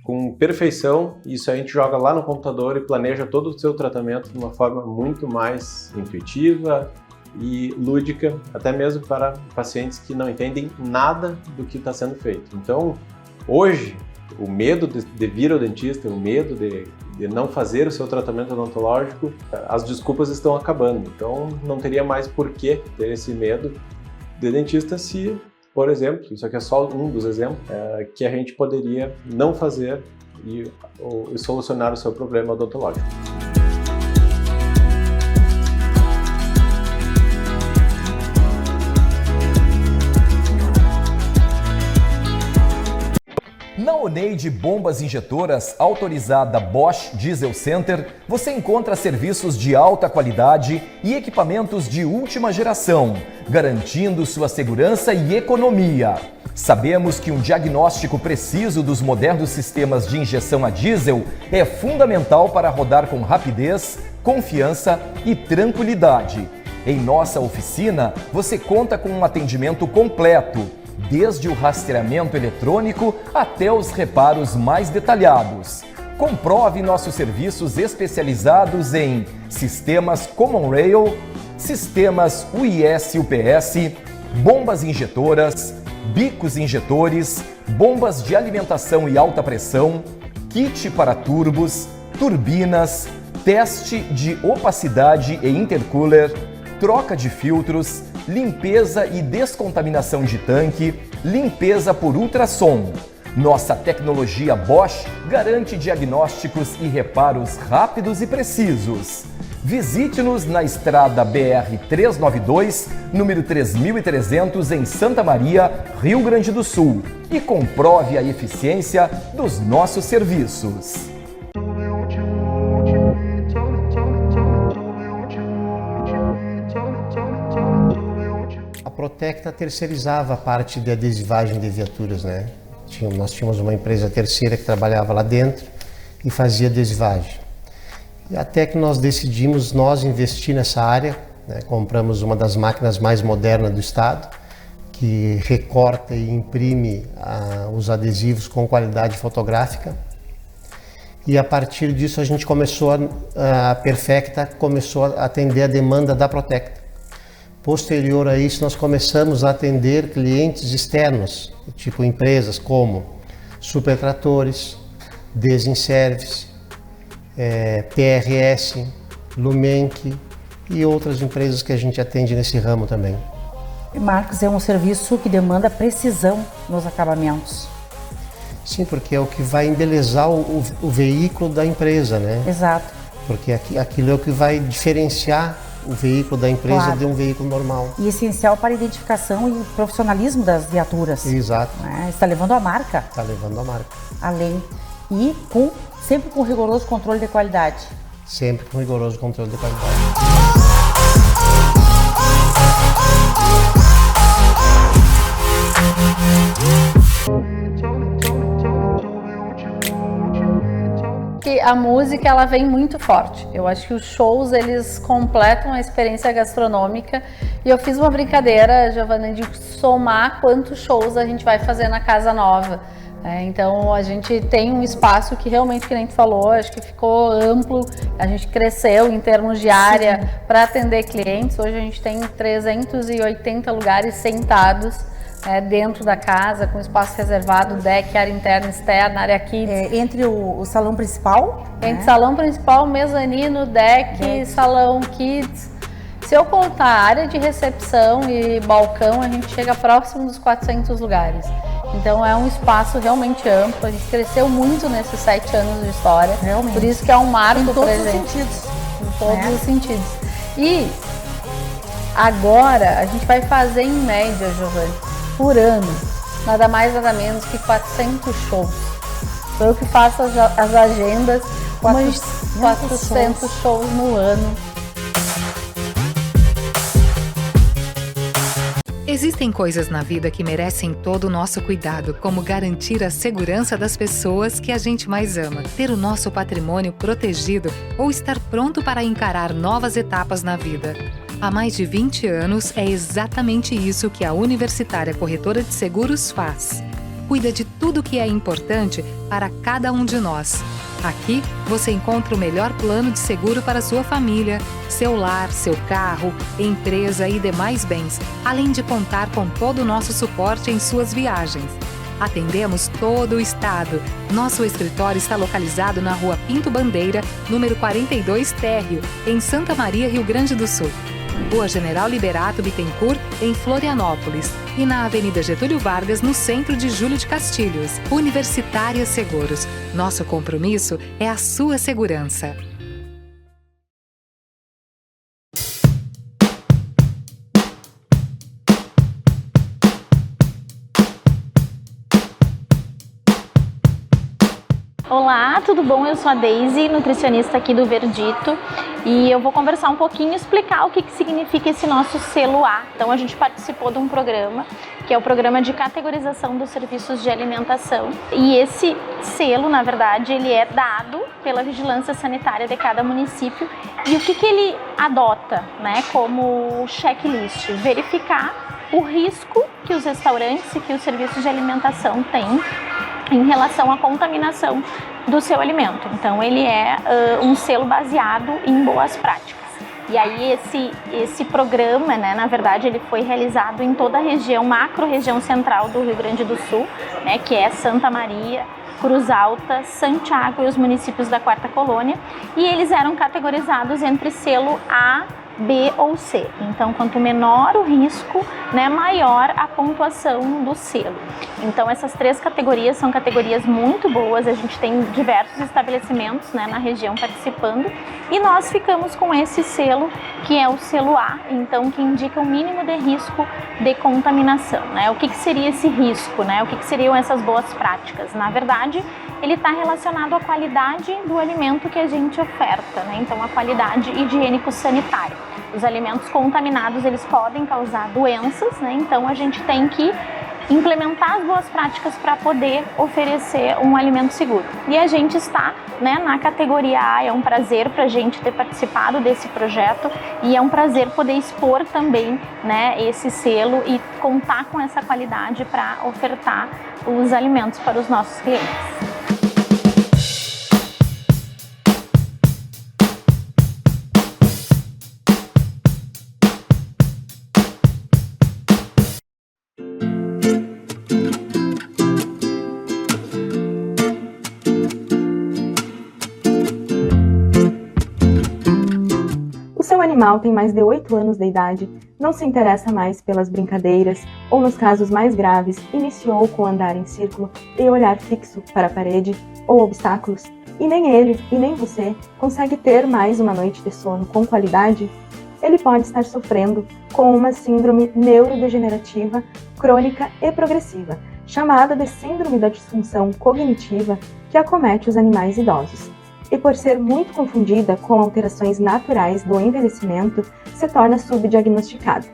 com perfeição. Isso a gente joga lá no computador e planeja todo o seu tratamento de uma forma muito mais intuitiva e lúdica, até mesmo para pacientes que não entendem nada do que está sendo feito. Então, hoje, o medo de vir ao dentista, o medo de não fazer o seu tratamento odontológico, as desculpas estão acabando. Então, não teria mais por que ter esse medo de dentista se, por exemplo, isso aqui é só um dos exemplos, que a gente poderia não fazer e solucionar o seu problema odontológico.
Na Oneide Bombas Injetoras, autorizada Bosch Diesel Center, você encontra serviços de alta qualidade e equipamentos de última geração, garantindo sua segurança e economia. Sabemos que um diagnóstico preciso dos modernos sistemas de injeção a diesel é fundamental para rodar com rapidez, confiança e tranquilidade. Em nossa oficina, você conta com um atendimento completo, desde o rastreamento eletrônico até os reparos mais detalhados. Comprove nossos serviços especializados em sistemas Common Rail, sistemas UIS-UPS, bombas injetoras, bicos injetores, bombas de alimentação e alta pressão, kit para turbos, turbinas, teste de opacidade e intercooler, troca de filtros, limpeza e descontaminação de tanque, limpeza por ultrassom. Nossa tecnologia Bosch garante diagnósticos e reparos rápidos e precisos. Visite-nos na estrada BR-392, número 3300, em Santa Maria, Rio Grande do Sul, e comprove a eficiência dos nossos serviços.
A Protecta terceirizava a parte de adesivagem de viaturas, né? Nós tínhamos uma empresa terceira que trabalhava lá dentro e fazia adesivagem. E até que nós decidimos investir nessa área, né? Compramos uma das máquinas mais modernas do estado, que recorta e imprime os adesivos com qualidade fotográfica. E a partir disso a gente começou, a Perfecta começou a atender a demanda da Protecta. Posterior a isso, nós começamos a atender clientes externos, tipo empresas como Supertratores, Desinservice, PRS, Lumenck e outras empresas que a gente atende nesse ramo também.
Marcos, é um serviço que demanda precisão nos acabamentos.
Sim, porque é o que vai embelezar o veículo da empresa, né?
Exato.
Porque aquilo é o que vai diferenciar o veículo da empresa
Claro.
de um veículo normal.
E essencial para a identificação e profissionalismo das viaturas.
Exato.
Né? Está levando a marca
Está levando a marca.
além e sempre com rigoroso controle de qualidade.
Sempre com rigoroso controle de qualidade.
Que a música ela vem muito forte. Eu acho que os shows eles completam a experiência gastronômica e eu fiz uma brincadeira, Giovana, de somar quantos shows a gente vai fazer na Casa Nova. Então a gente tem um espaço que realmente, que nem tu falou, acho que ficou amplo, a gente cresceu em termos de área para atender clientes. Hoje a gente tem 380 lugares sentados dentro da casa, com espaço reservado, deck, área interna e externa, área kids.
Entre o salão principal?
Entre salão principal, mezanino, deck, salão kids. Se eu contar a área de recepção e balcão, a gente chega próximo dos 400 lugares. Então é um espaço realmente amplo, a gente cresceu muito nesses 7 anos de história.
Realmente.
Por isso que é um marco
em todos os
presente.
sentidos.
Em todos os sentidos. E agora a gente vai fazer em média, Giovana, por ano, nada mais nada menos que 400 shows. Sou eu que faço as agendas, 400 shows no ano.
Existem coisas na vida que merecem todo o nosso cuidado, como garantir a segurança das pessoas que a gente mais ama, ter o nosso patrimônio protegido ou estar pronto para encarar novas etapas na vida. Há mais de 20 anos, é exatamente isso que a Universitária Corretora de Seguros faz. Cuida de tudo que é importante para cada um de nós. Aqui, você encontra o melhor plano de seguro para sua família, seu lar, seu carro, empresa e demais bens, além de contar com todo o nosso suporte em suas viagens. Atendemos todo o estado. Nosso escritório está localizado na Rua Pinto Bandeira, número 42 Térreo, em Santa Maria, Rio Grande do Sul. Rua General Liberato Bittencourt, em Florianópolis. E na Avenida Getúlio Vargas, no centro de Júlio de Castilhos. Universitária Seguros. Nosso compromisso é a sua segurança.
Olá, tudo bom? Eu sou a Daisy, nutricionista aqui do Verdito, e eu vou conversar um pouquinho e explicar o que significa esse nosso selo A. Então a gente participou de um programa, que é o programa de categorização dos serviços de alimentação, e esse selo, na verdade, ele é dado pela vigilância sanitária de cada município. E o que ele adota, né, como checklist? Verificar o risco que os restaurantes e que os serviços de alimentação têm em relação à contaminação do seu alimento. Então ele é um selo baseado em boas práticas. E aí esse programa, né, na verdade, ele foi realizado em toda a região, macro-região central do Rio Grande do Sul, né, que é Santa Maria, Cruz Alta, Santiago e os municípios da Quarta Colônia, e eles eram categorizados entre selo A, B ou C. Então, quanto menor o risco, né, maior a pontuação do selo. Então, essas 3 categorias são categorias muito boas. A gente tem diversos estabelecimentos, né, na região participando, e nós ficamos com esse selo, que é o selo A, então, que indica o mínimo de risco de contaminação, né? O que seria esse risco, né? O que seriam essas boas práticas? Na verdade, ele está relacionado à qualidade do alimento que a gente oferta, né? Então, a qualidade higiênico-sanitária. Os alimentos contaminados, eles podem causar doenças, né? Então a gente tem que implementar as boas práticas para poder oferecer um alimento seguro. E a gente está, né, na categoria A. É um prazer para a gente ter participado desse projeto e é um prazer poder expor também, né, esse selo e contar com essa qualidade para ofertar os alimentos para os nossos clientes.
Seu animal tem mais de 8 anos de idade, não se interessa mais pelas brincadeiras ou, nos casos mais graves, iniciou com andar em círculo e olhar fixo para a parede ou obstáculos, e nem ele e nem você consegue ter mais uma noite de sono com qualidade? ele pode estar sofrendo com uma síndrome neurodegenerativa crônica e progressiva, chamada de síndrome da disfunção cognitiva, que acomete os animais idosos. E por ser muito confundida com alterações naturais do envelhecimento, se torna subdiagnosticada.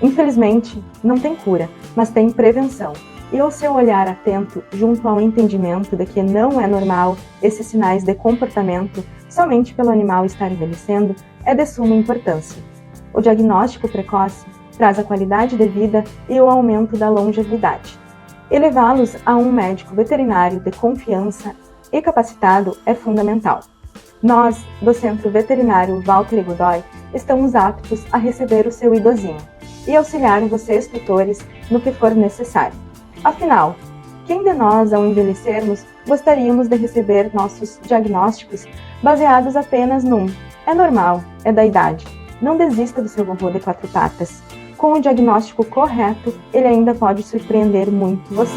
Infelizmente, não tem cura, mas tem prevenção. E o seu olhar atento, junto ao entendimento de que não é normal esses sinais de comportamento somente pelo animal estar envelhecendo, é de suma importância. O diagnóstico precoce traz a qualidade de vida e o aumento da longevidade. E levá-los a um médico veterinário de confiança e capacitado é fundamental. Nós, do Centro Veterinário Walter Godoy, estamos aptos a receber o seu idosinho e auxiliar vocês, tutores, no que for necessário. Afinal, quem de nós, ao envelhecermos, gostaríamos de receber nossos diagnósticos baseados apenas num "é normal, é da idade"? Não desista do seu vovô de 4 patas. Com o diagnóstico correto, ele ainda pode surpreender muito você.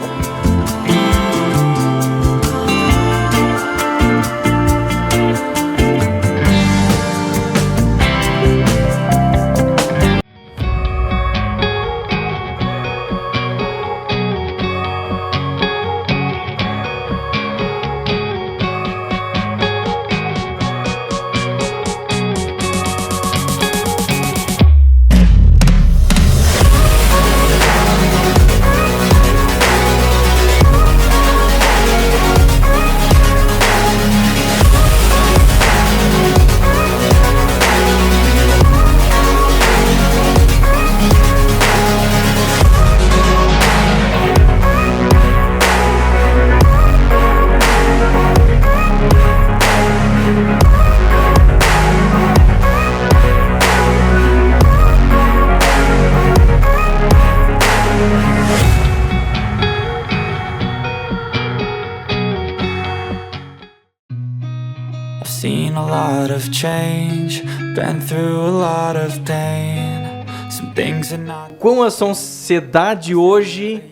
Seen a lot of change, been through a lot of pain. Some things are not.
Como a sociedade hoje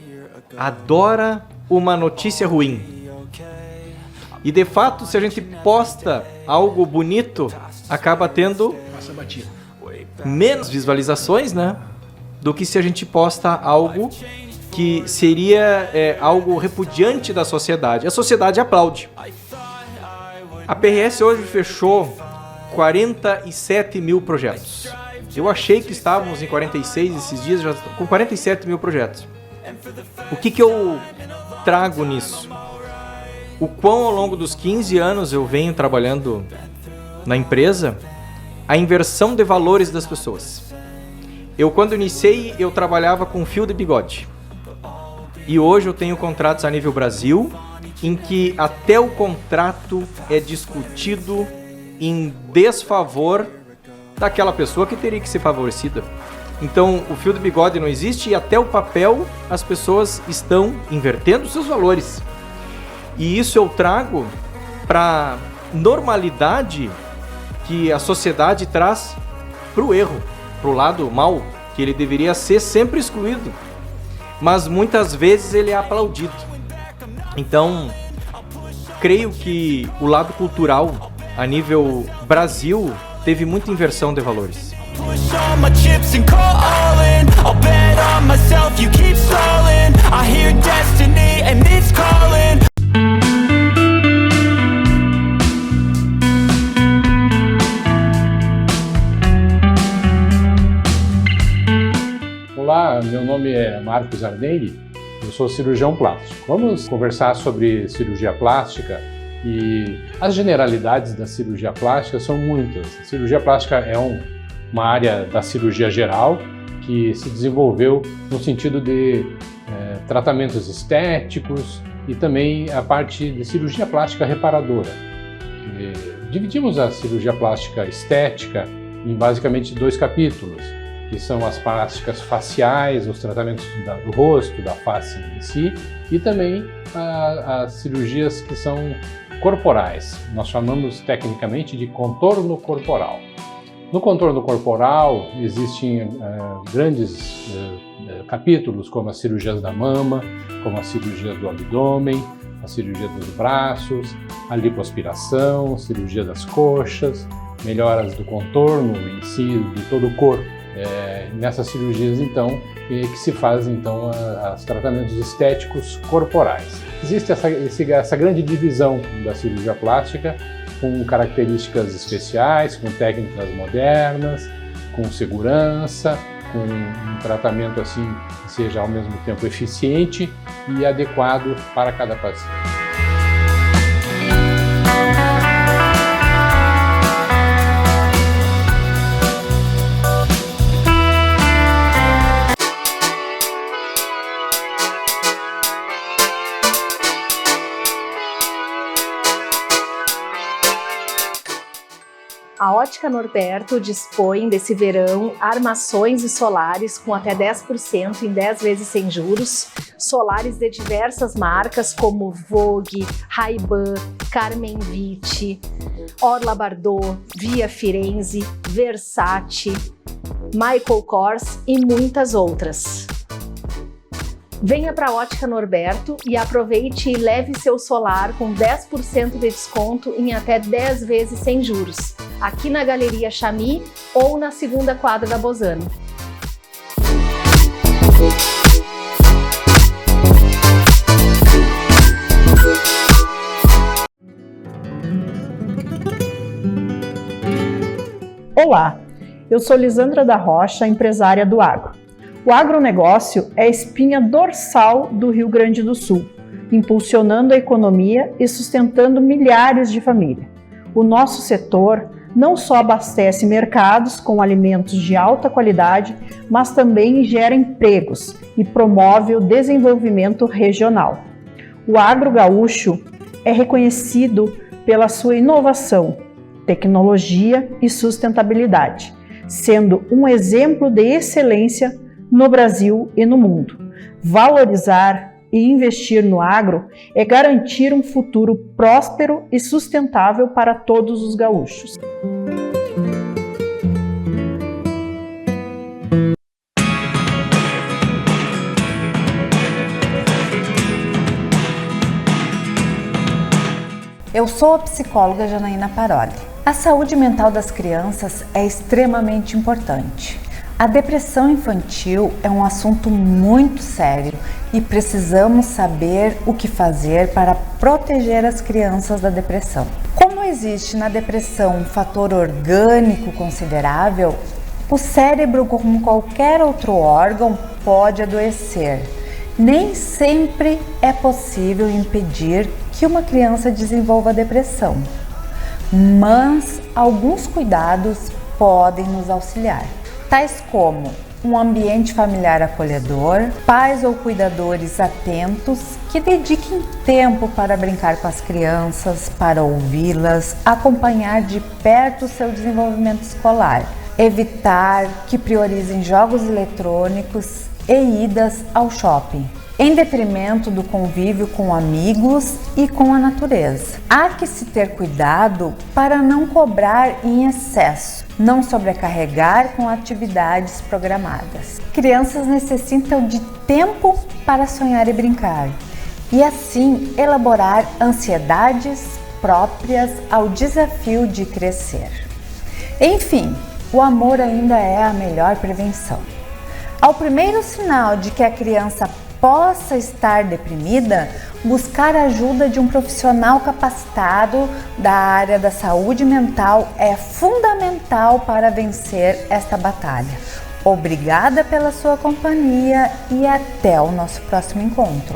adora uma notícia ruim. E de fato, se a gente posta algo bonito, acaba tendo menos visualizações, né? Do que se a gente posta algo que seria algo repudiante da sociedade. A sociedade aplaude. A PRS hoje fechou 47 mil projetos. Eu achei que estávamos em 46 esses dias, já com 47 mil projetos. O que eu trago nisso? O quão ao longo dos 15 anos eu venho trabalhando na empresa, a inversão de valores das pessoas. Eu, quando iniciei, eu trabalhava com fio de bigode. E hoje eu tenho contratos a nível Brasil, em que até o contrato é discutido em desfavor daquela pessoa que teria que ser favorecida. Então, o fio de bigode não existe e até o papel as pessoas estão invertendo seus valores. E isso eu trago para normalidade que a sociedade traz para o erro, para o lado mal, que ele deveria ser sempre excluído. Mas muitas vezes ele é aplaudido. Então, creio que o lado cultural, a nível Brasil, teve muita inversão de valores.
Olá, meu nome é Marcos Arneri. Eu sou cirurgião plástico. Vamos conversar sobre cirurgia plástica e as generalidades da cirurgia plástica são muitas. A cirurgia plástica é uma área da cirurgia geral que se desenvolveu no sentido de tratamentos estéticos e também a parte de cirurgia plástica reparadora. Dividimos a cirurgia plástica estética em basicamente 2 capítulos, que são as plásticas faciais, os tratamentos do rosto, da face em si, e também as cirurgias que são corporais. Nós chamamos tecnicamente de contorno corporal. No contorno corporal existem grandes capítulos, como as cirurgias da mama, como a cirurgia do abdômen, a cirurgia dos braços, a lipoaspiração, cirurgia das coxas, melhoras do contorno em si, de todo o corpo. Nessas cirurgias, então, que se fazem então os tratamentos estéticos corporais. Existe essa grande divisão da cirurgia plástica, com características especiais, com técnicas modernas, com segurança, com um tratamento assim que seja ao mesmo tempo eficiente e adequado para cada paciente.
A Ótica Norberto dispõe desse verão armações e solares com até 10% em 10 vezes sem juros, solares de diversas marcas como Vogue, Ray-Ban, Carmen Vitti, Orla Bardot, Via Firenze, Versace, Michael Kors e muitas outras. Venha para a Ótica Norberto e aproveite e leve seu solar com 10% de desconto em até 10 vezes sem juros, aqui na Galeria Chamy ou na segunda quadra da Bozano.
Olá, eu sou Lisandra da Rocha, empresária do agro. O agronegócio é a espinha dorsal do Rio Grande do Sul, impulsionando a economia e sustentando milhares de famílias. O nosso setor não só abastece mercados com alimentos de alta qualidade, mas também gera empregos e promove o desenvolvimento regional. O agro gaúcho é reconhecido pela sua inovação, tecnologia e sustentabilidade, sendo um exemplo de excelência no Brasil e no mundo. Valorizar e investir no agro é garantir um futuro próspero e sustentável para todos os gaúchos.
Eu sou a psicóloga Janaína Paroli. A saúde mental das crianças é extremamente importante. A depressão infantil é um assunto muito sério e precisamos saber o que fazer para proteger as crianças da depressão. Como existe na depressão um fator orgânico considerável, o cérebro, como qualquer outro órgão, pode adoecer. Nem sempre é possível impedir que uma criança desenvolva depressão, mas alguns cuidados podem nos auxiliar, tais como um ambiente familiar acolhedor, pais ou cuidadores atentos que dediquem tempo para brincar com as crianças, para ouvi-las, acompanhar de perto o seu desenvolvimento escolar, evitar que priorizem jogos eletrônicos e idas ao shopping, em detrimento do convívio com amigos e com a natureza. Há que se ter cuidado para não cobrar em excesso, não sobrecarregar com atividades programadas. Crianças necessitam de tempo para sonhar e brincar, e assim elaborar ansiedades próprias ao desafio de crescer. Enfim, o amor ainda é a melhor prevenção. Ao primeiro sinal de que a criança possa estar deprimida, buscar a ajuda de um profissional capacitado da área da saúde mental é fundamental para vencer esta batalha. Obrigada pela sua companhia e até o nosso próximo encontro.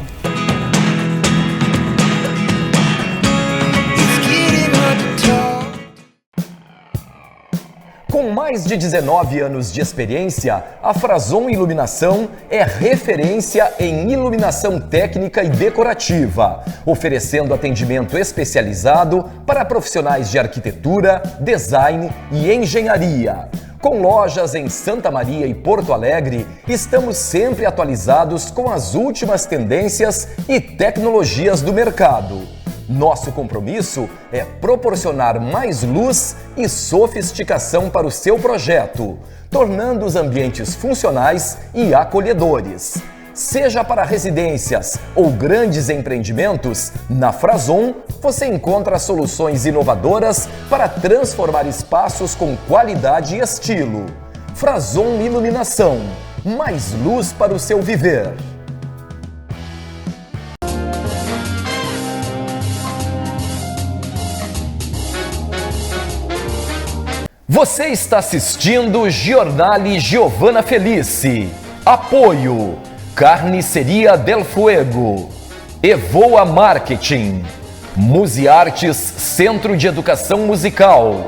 Com mais de 19 anos de experiência, a Frazon Iluminação é referência em iluminação técnica e decorativa, oferecendo atendimento especializado para profissionais de arquitetura, design e engenharia. Com lojas em Santa Maria e Porto Alegre, estamos sempre atualizados com as últimas tendências e tecnologias do mercado. Nosso compromisso é proporcionar mais luz e sofisticação para o seu projeto, tornando os ambientes funcionais e acolhedores. Seja para residências ou grandes empreendimentos, na Frazon você encontra soluções inovadoras para transformar espaços com qualidade e estilo. Frazon Iluminação, mais luz para o seu viver. Você está assistindo Giornale Giovanna Felice. Apoio Carniceria Del Fuego, Evoa Marketing, Museartes Centro de Educação Musical,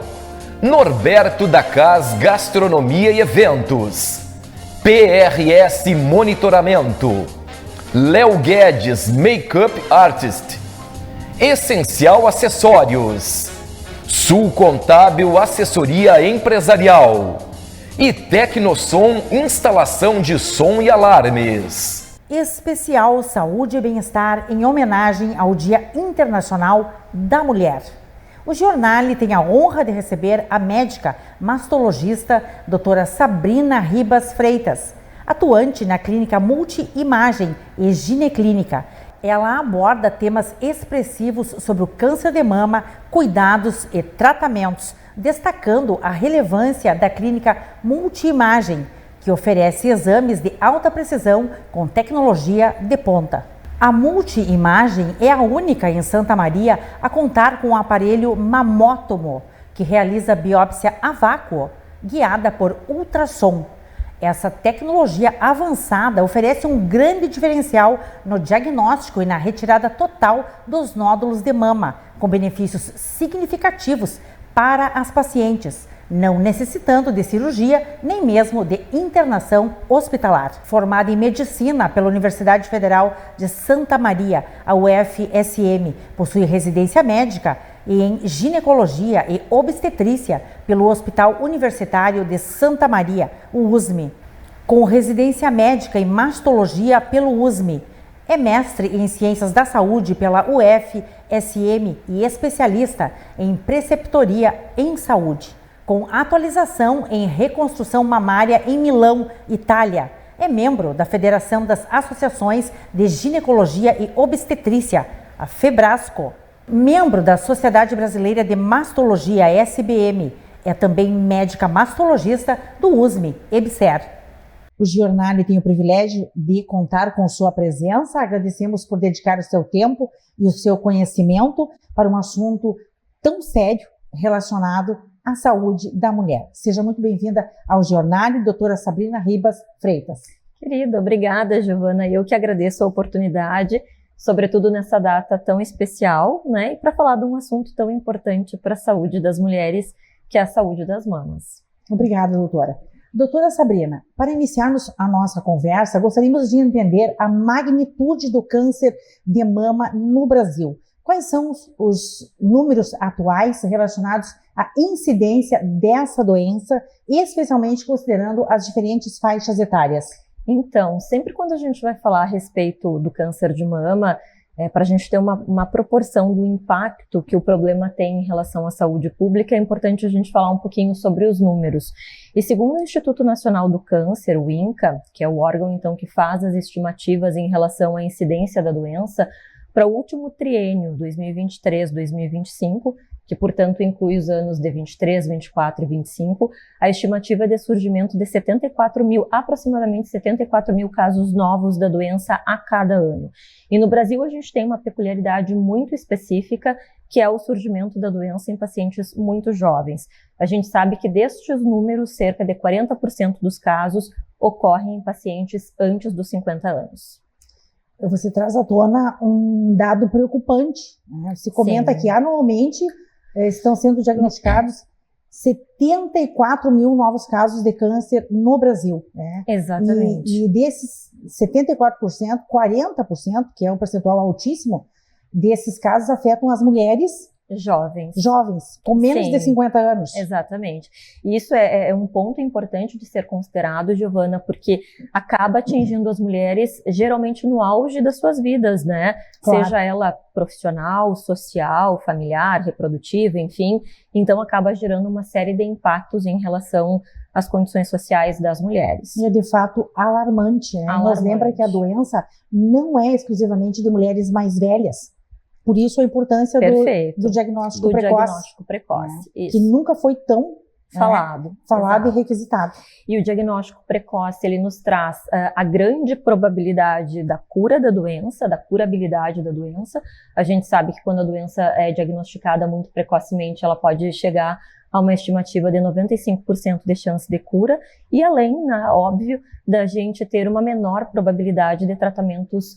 Norberto da Cas Gastronomia e Eventos, PRS Monitoramento, Léo Guedes Makeup Artist, Essencial Acessórios, Sul Contábil Assessoria Empresarial e Tecnosom Instalação de Som e Alarmes.
Especial Saúde e Bem-Estar em homenagem ao Dia Internacional da Mulher. O Giornale tem a honra de receber a médica mastologista doutora Sabrina Ribas Freitas, atuante na clínica Multi-Imagem e Gineclínica. Ela aborda temas expressivos sobre o câncer de mama, cuidados e tratamentos, destacando a relevância da clínica Multi-Imagem, que oferece exames de alta precisão com tecnologia de ponta. A Multi-Imagem é a única em Santa Maria a contar com o aparelho mamótomo, que realiza biópsia a vácuo, guiada por ultrassom. Essa tecnologia avançada oferece um grande diferencial no diagnóstico e na retirada total dos nódulos de mama, com benefícios significativos para as pacientes, não necessitando de cirurgia nem mesmo de internação hospitalar. Formada em medicina pela Universidade Federal de Santa Maria, a UFSM, possui residência médica e em ginecologia e obstetrícia pelo Hospital Universitário de Santa Maria, o USME. Com residência médica em mastologia pelo USME. É mestre em Ciências da Saúde pela UFSM e especialista em preceptoria em saúde, com atualização em reconstrução mamária em Milão, Itália. É membro da Federação das Associações de Ginecologia e Obstetrícia, a FEBRASCO. Membro da Sociedade Brasileira de Mastologia, SBM. É também médica mastologista do USME, EBSER. O Giornale tem o privilégio de contar com sua presença. Agradecemos por dedicar o seu tempo e o seu conhecimento para um assunto tão sério relacionado à saúde da mulher. Seja muito bem-vinda ao Giornale, doutora Sabrina Ribas Freitas.
Querida, obrigada, Giovana. Eu que agradeço a oportunidade, sobretudo nessa data tão especial, né? E para falar de um assunto tão importante para a saúde das mulheres, que é a saúde das mamas.
Obrigada, doutora. Doutora Sabrina, para iniciarmos a nossa conversa, gostaríamos de entender a magnitude do câncer de mama no Brasil. Quais são os números atuais relacionados à incidência dessa doença, especialmente considerando as diferentes faixas etárias?
Então, sempre quando a gente vai falar a respeito do câncer de mama, para a gente ter uma proporção do impacto que o problema tem em relação à saúde pública, é importante a gente falar um pouquinho sobre os números. E segundo o Instituto Nacional do Câncer, o INCA, que é o órgão então que faz as estimativas em relação à incidência da doença, para o último triênio, 2023-2025, que portanto inclui os anos de 23, 24 e 25, a estimativa é de surgimento de aproximadamente 74 mil casos novos da doença a cada ano. E no Brasil a gente tem uma peculiaridade muito específica, que é o surgimento da doença em pacientes muito jovens. A gente sabe que destes números, cerca de 40% dos casos ocorrem em pacientes antes dos 50 anos.
Você traz à tona um dado preocupante, né? Se comenta que anualmente estão sendo diagnosticados 74 mil novos casos de câncer no Brasil, né?
Exatamente.
E desses 74%, 40%, que é um percentual altíssimo, desses casos afetam as mulheres
Jovens.
Jovens, com menos
Sim,
de 50 anos.
Exatamente. E isso é um ponto importante de ser considerado, Giovana, porque acaba atingindo as mulheres geralmente no auge das suas vidas, né?
Claro.
Seja ela profissional, social, familiar, reprodutiva, enfim. Então acaba gerando uma série de impactos em relação às condições sociais das mulheres.
É de fato alarmante, né? Nos lembra que a doença não é exclusivamente de mulheres mais velhas. Por isso a importância do diagnóstico precoce. Né? Que nunca foi tão falado e requisitado.
E o diagnóstico precoce, ele nos traz a grande probabilidade da cura da doença, da curabilidade da doença. A gente sabe que quando a doença é diagnosticada muito precocemente, ela pode chegar a uma estimativa de 95% de chance de cura, e além, óbvio, da gente ter uma menor probabilidade de tratamentos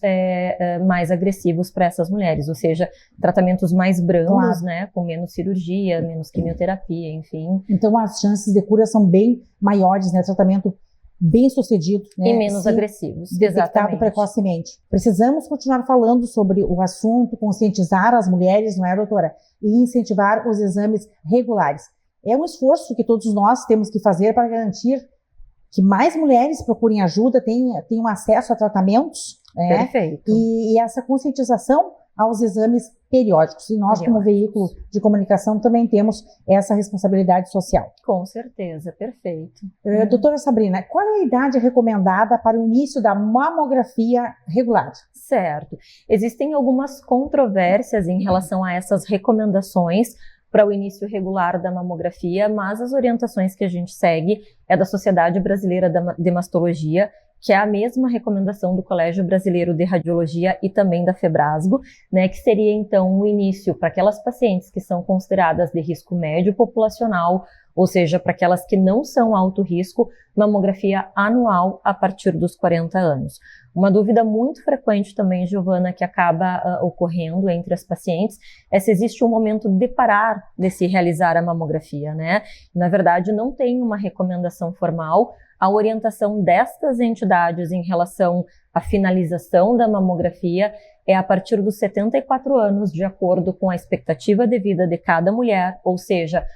mais agressivos para essas mulheres, ou seja, tratamentos mais brandos, né, com menos cirurgia, menos quimioterapia, enfim.
Então as chances de cura são bem maiores, né, tratamento bem sucedido, né,
e menos agressivos,
detectado precocemente. Precisamos continuar falando sobre o assunto, conscientizar as mulheres, não é, doutora? E incentivar os exames regulares. É um esforço que todos nós temos que fazer para garantir que mais mulheres procurem ajuda, tenham acesso a tratamentos, né?
Perfeito.
E essa conscientização aos exames periódicos. E nós, como veículo de comunicação, também temos essa responsabilidade social.
Com certeza, perfeito.
Doutora Sabrina, qual é a idade recomendada para o início da mamografia regular?
Certo. Existem algumas controvérsias em relação a essas recomendações para o início regular da mamografia, mas as orientações que a gente segue é da Sociedade Brasileira de Mastologia, que é a mesma recomendação do Colégio Brasileiro de Radiologia e também da Febrasgo, né, que seria então o início para aquelas pacientes que são consideradas de risco médio populacional, ou seja, para aquelas que não são alto risco, mamografia anual a partir dos 40 anos. Uma dúvida muito frequente também, Giovana, que acaba ocorrendo entre as pacientes, é se existe um momento de parar de se realizar a mamografia, né? Na verdade, não tem uma recomendação formal. A orientação destas entidades em relação à finalização da mamografia é a partir dos 74 anos, de acordo com a expectativa de vida de cada mulher, ou seja,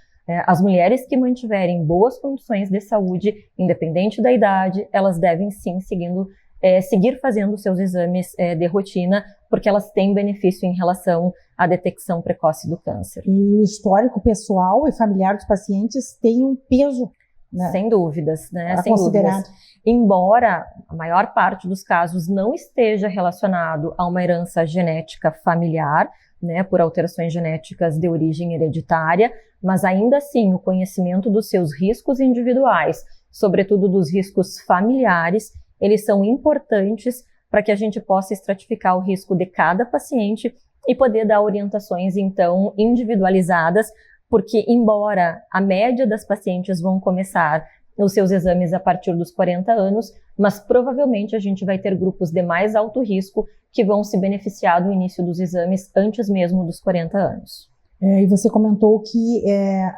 as mulheres que mantiverem boas condições de saúde, independente da idade, elas devem sim seguir fazendo seus exames de rotina, porque elas têm benefício em relação à detecção precoce do câncer.
E o histórico pessoal e familiar dos pacientes tem um peso, né?
Sem dúvidas, né?
A
Sem
considerar.
dúvidas. Embora a maior parte dos casos não esteja relacionado a uma herança genética familiar, né, por alterações genéticas de origem hereditária, mas ainda assim o conhecimento dos seus riscos individuais, sobretudo dos riscos familiares, eles são importantes para que a gente possa estratificar o risco de cada paciente e poder dar orientações, então, individualizadas, porque embora a média das pacientes vão começar os seus exames a partir dos 40 anos, mas provavelmente a gente vai ter grupos de mais alto risco que vão se beneficiar do início dos exames antes mesmo dos 40 anos.
E você comentou que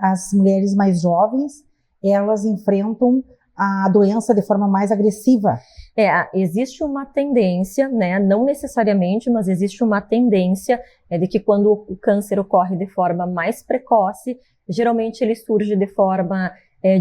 as mulheres mais jovens, elas enfrentam a doença de forma mais agressiva.
Existe uma tendência, né, não necessariamente, mas existe uma tendência de que quando o câncer ocorre de forma mais precoce, geralmente ele surge de forma,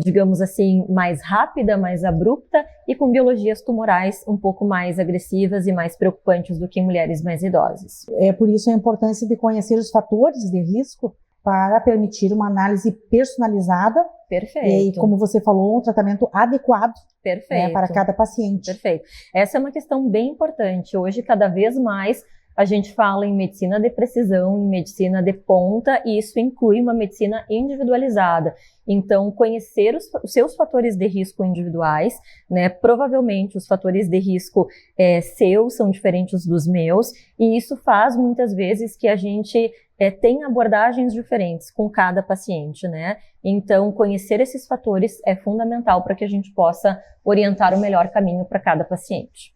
digamos assim, mais rápida, mais abrupta e com biologias tumorais um pouco mais agressivas e mais preocupantes do que em mulheres mais idosas.
Por isso a importância de conhecer os fatores de risco para permitir uma análise personalizada.
Perfeito.
E, como você falou, um tratamento adequado.
Perfeito.
Né, para cada paciente.
Perfeito. Essa é uma questão bem importante. Hoje, cada vez mais, a gente fala em medicina de precisão, em medicina de ponta, e isso inclui uma medicina individualizada. Então, conhecer os seus fatores de risco individuais, né? Provavelmente os fatores de risco seus são diferentes dos meus, e isso faz muitas vezes que a gente tem abordagens diferentes com cada paciente, né? Então, conhecer esses fatores é fundamental para que a gente possa orientar o melhor caminho para cada paciente.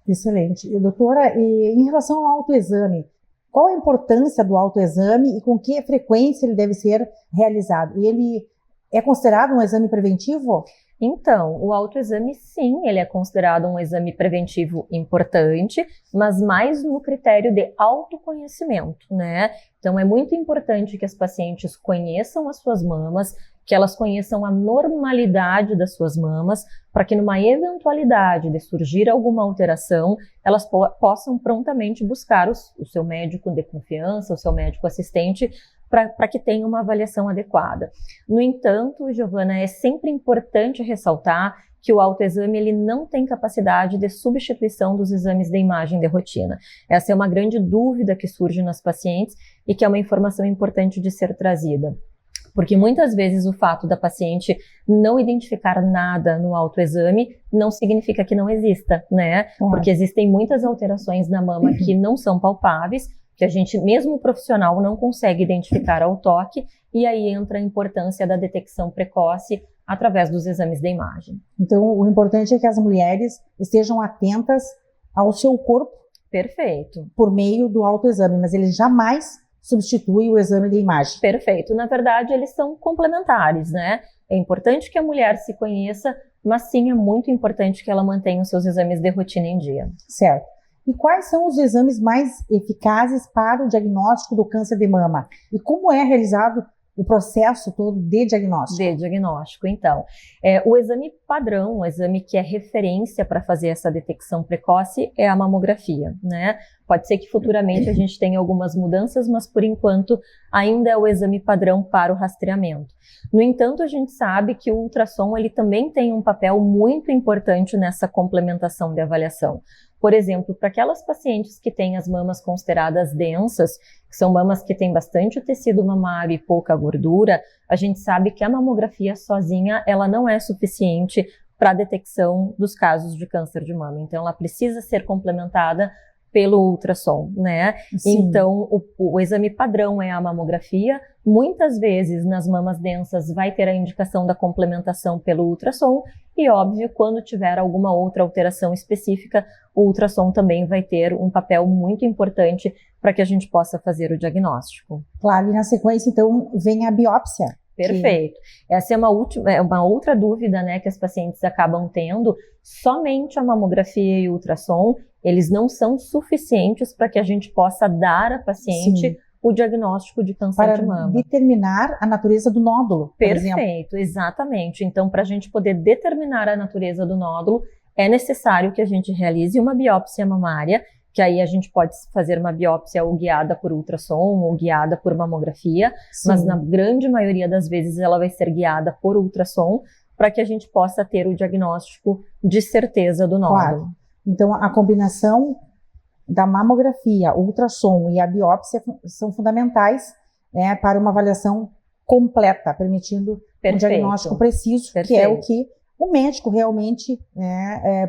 Excelente. E, doutora, em relação ao autoexame, qual a importância do autoexame e com que frequência ele deve ser realizado? Ele é considerado um exame preventivo?
Então, o autoexame, sim, ele é considerado um exame preventivo importante, mas mais no critério de autoconhecimento, né? Então, é muito importante que as pacientes conheçam as suas mamas, que elas conheçam a normalidade das suas mamas, para que numa eventualidade de surgir alguma alteração, elas possam prontamente buscar o seu médico de confiança, o seu médico assistente, para que tenha uma avaliação adequada. No entanto, Giovana, é sempre importante ressaltar que o autoexame ele não tem capacidade de substituição dos exames de imagem de rotina. Essa é uma grande dúvida que surge nas pacientes e que é uma informação importante de ser trazida. Porque muitas vezes o fato da paciente não identificar nada no autoexame não significa que não exista, né? Porque existem muitas alterações na mama que não são palpáveis, que a gente, mesmo o profissional, não consegue identificar ao toque, e aí entra a importância da detecção precoce através dos exames de imagem.
Então, o importante é que as mulheres estejam atentas ao seu corpo.
Perfeito.
Por meio do autoexame, mas ele jamais substitui o exame de imagem.
Perfeito. Na verdade, eles são complementares, né? É importante que a mulher se conheça, mas sim é muito importante que ela mantenha os seus exames de rotina em dia.
Certo. E quais são os exames mais eficazes para o diagnóstico do câncer de mama? E como é realizado o processo todo de diagnóstico?
De diagnóstico, então. O exame padrão, o exame que é referência para fazer essa detecção precoce é a mamografia, né? Pode ser que futuramente a gente tenha algumas mudanças, mas por enquanto ainda é o exame padrão para o rastreamento. No entanto, a gente sabe que o ultrassom ele também tem um papel muito importante nessa complementação de avaliação. Por exemplo, para aquelas pacientes que têm as mamas consideradas densas, que são mamas que têm bastante tecido mamário e pouca gordura, a gente sabe que a mamografia sozinha ela não é suficiente para a detecção dos casos de câncer de mama. Então, ela precisa ser complementada pelo ultrassom, né?
Sim.
Então, o exame padrão é a mamografia. Muitas vezes, nas mamas densas, vai ter a indicação da complementação pelo ultrassom. E, óbvio, quando tiver alguma outra alteração específica, o ultrassom também vai ter um papel muito importante para que a gente possa fazer o diagnóstico.
Claro, e na sequência, então, vem a biópsia.
Perfeito. Essa é uma outra dúvida, né, que as pacientes acabam tendo. Somente a mamografia e o ultrassom, eles não são suficientes para que a gente possa dar à paciente o diagnóstico de câncer de mama.
Para determinar a natureza do nódulo, por exemplo.
Perfeito, exatamente. Então, para a gente poder determinar a natureza do nódulo, é necessário que a gente realize uma biópsia mamária, que aí a gente pode fazer uma biópsia ou guiada por ultrassom ou guiada por mamografia, mas na grande maioria das vezes ela vai ser guiada por ultrassom para que a gente possa ter o diagnóstico de certeza do nódulo.
Claro. Então, a combinação da mamografia, o ultrassom e a biópsia são fundamentais, né, para uma avaliação completa, permitindo um diagnóstico preciso, que é o que o médico realmente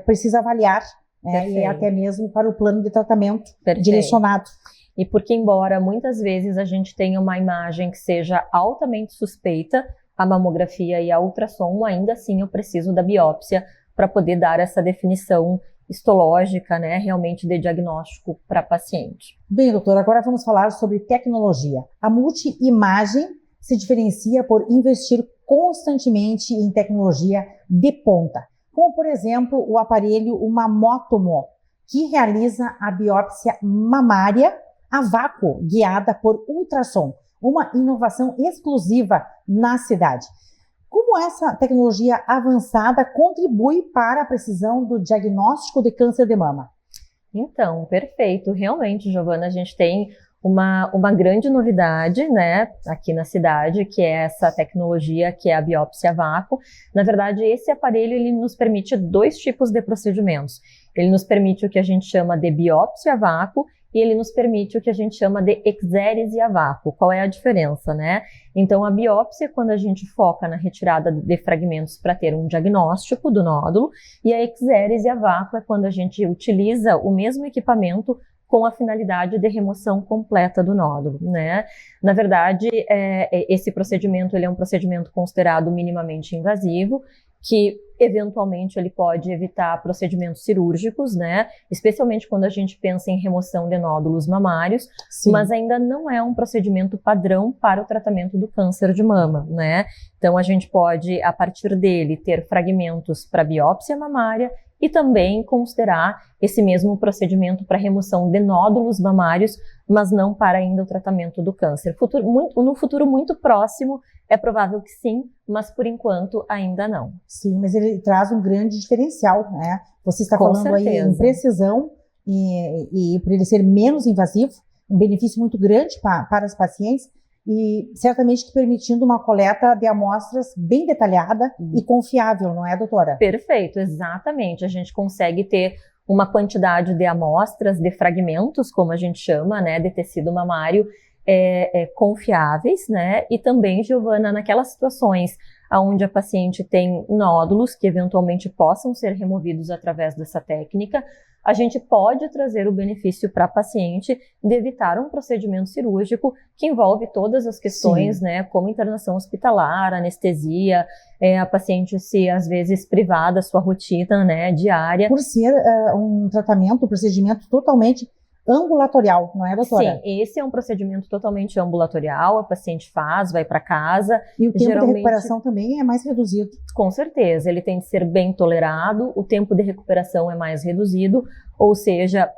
precisa avaliar, e até mesmo para o plano de tratamento direcionado.
E porque, embora muitas vezes a gente tenha uma imagem que seja altamente suspeita, a mamografia e a ultrassom, ainda assim eu preciso da biópsia para poder dar essa definição histológica, né, realmente de diagnóstico para paciente.
Bem, doutora, agora vamos falar sobre tecnologia. A multi-imagem se diferencia por investir constantemente em tecnologia de ponta, como, por exemplo, o aparelho Mamotomo, que realiza a biópsia mamária a vácuo, guiada por ultrassom, uma inovação exclusiva na cidade. Como essa tecnologia avançada contribui para a precisão do diagnóstico de câncer de mama?
Então, perfeito. Realmente, Giovana, a gente tem uma grande novidade, né, aqui na cidade, que é essa tecnologia, que é a biópsia a vácuo. Na verdade, esse aparelho ele nos permite dois tipos de procedimentos. Ele nos permite o que a gente chama de biópsia a vácuo e ele nos permite o que a gente chama de exérese a vácuo. Qual é a diferença, né? Então, a biópsia, quando a gente foca na retirada de fragmentos para ter um diagnóstico do nódulo, e a exérese a vácuo é quando a gente utiliza o mesmo equipamento com a finalidade de remoção completa do nódulo, né? Na verdade, esse procedimento ele é um procedimento considerado minimamente invasivo, que Eventualmente, ele pode evitar procedimentos cirúrgicos, né? Especialmente quando a gente pensa em remoção de nódulos mamários, mas ainda não é um procedimento padrão para o tratamento do câncer de mama, né? Então, a gente pode, a partir dele, ter fragmentos para biópsia mamária e também considerar esse mesmo procedimento para remoção de nódulos mamários, mas não para ainda o tratamento do câncer. No futuro muito próximo, é provável que sim, mas por enquanto ainda não.
Sim, mas ele traz um grande diferencial, né? Você está falando aí em precisão e por ele ser menos invasivo, um benefício muito grande para as pacientes e certamente que permitindo uma coleta de amostras bem detalhada e confiável, não é, doutora?
Perfeito, exatamente. A gente consegue ter uma quantidade de amostras, de fragmentos, como a gente chama, né, de tecido mamário, confiáveis, né? E também, Giovana, naquelas situações onde a paciente tem nódulos que eventualmente possam ser removidos através dessa técnica, a gente pode trazer o benefício para a paciente de evitar um procedimento cirúrgico que envolve todas as questões, né, como internação hospitalar, anestesia, a paciente se, às vezes, privar da sua rotina, né, diária.
Por ser um procedimento totalmente ambulatorial, não é, doutora?
Sim, esse é um procedimento totalmente ambulatorial, a paciente faz, vai para casa.
E o tempo de recuperação também é mais reduzido.
Com certeza, ele tem de ser bem tolerado, o tempo de recuperação é mais reduzido, ou seja,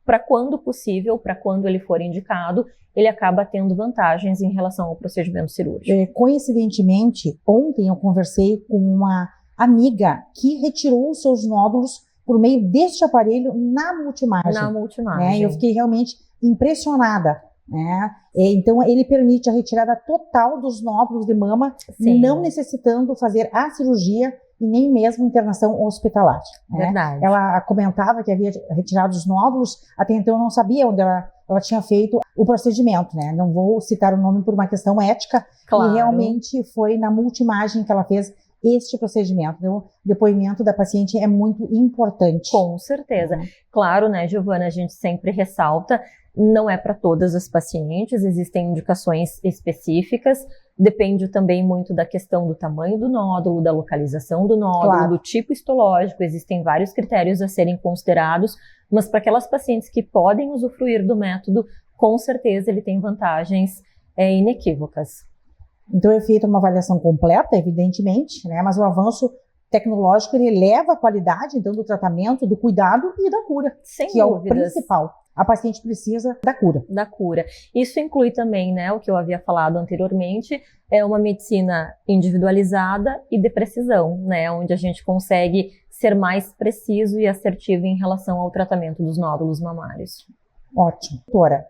para quando possível, para quando ele for indicado, ele acaba tendo vantagens em relação ao procedimento cirúrgico.
Coincidentemente, ontem eu conversei com uma amiga que retirou os seus nódulos por meio deste aparelho na multimagem.
Na multimagem.
Eu fiquei realmente impressionada, né? Então, ele permite a retirada total dos nódulos de mama, não necessitando fazer a cirurgia e nem mesmo internação hospitalar.
Verdade.
Né? Ela comentava que havia retirado os nódulos, até então eu não sabia onde ela tinha feito o procedimento, né? Não vou citar o nome por uma questão ética, e realmente foi na multimagem que ela fez este procedimento. Então, o depoimento da paciente é muito importante.
Com certeza. Claro, né, Giovana, a gente sempre ressalta, não é para todas as pacientes, existem indicações específicas, depende também muito da questão do tamanho do nódulo, da localização do nódulo, do tipo histológico, existem vários critérios a serem considerados, mas para aquelas pacientes que podem usufruir do método, com certeza ele tem vantagens inequívocas.
Então é feita uma avaliação completa, evidentemente, né? Mas o avanço tecnológico ele eleva a qualidade então, do tratamento, do cuidado e da cura, que é o principal. A paciente precisa da cura.
Da cura. Isso inclui também, né, o que eu havia falado anteriormente, é uma medicina individualizada e de precisão, né, onde a gente consegue ser mais preciso e assertivo em relação ao tratamento dos nódulos mamários.
Ótimo. Doutora,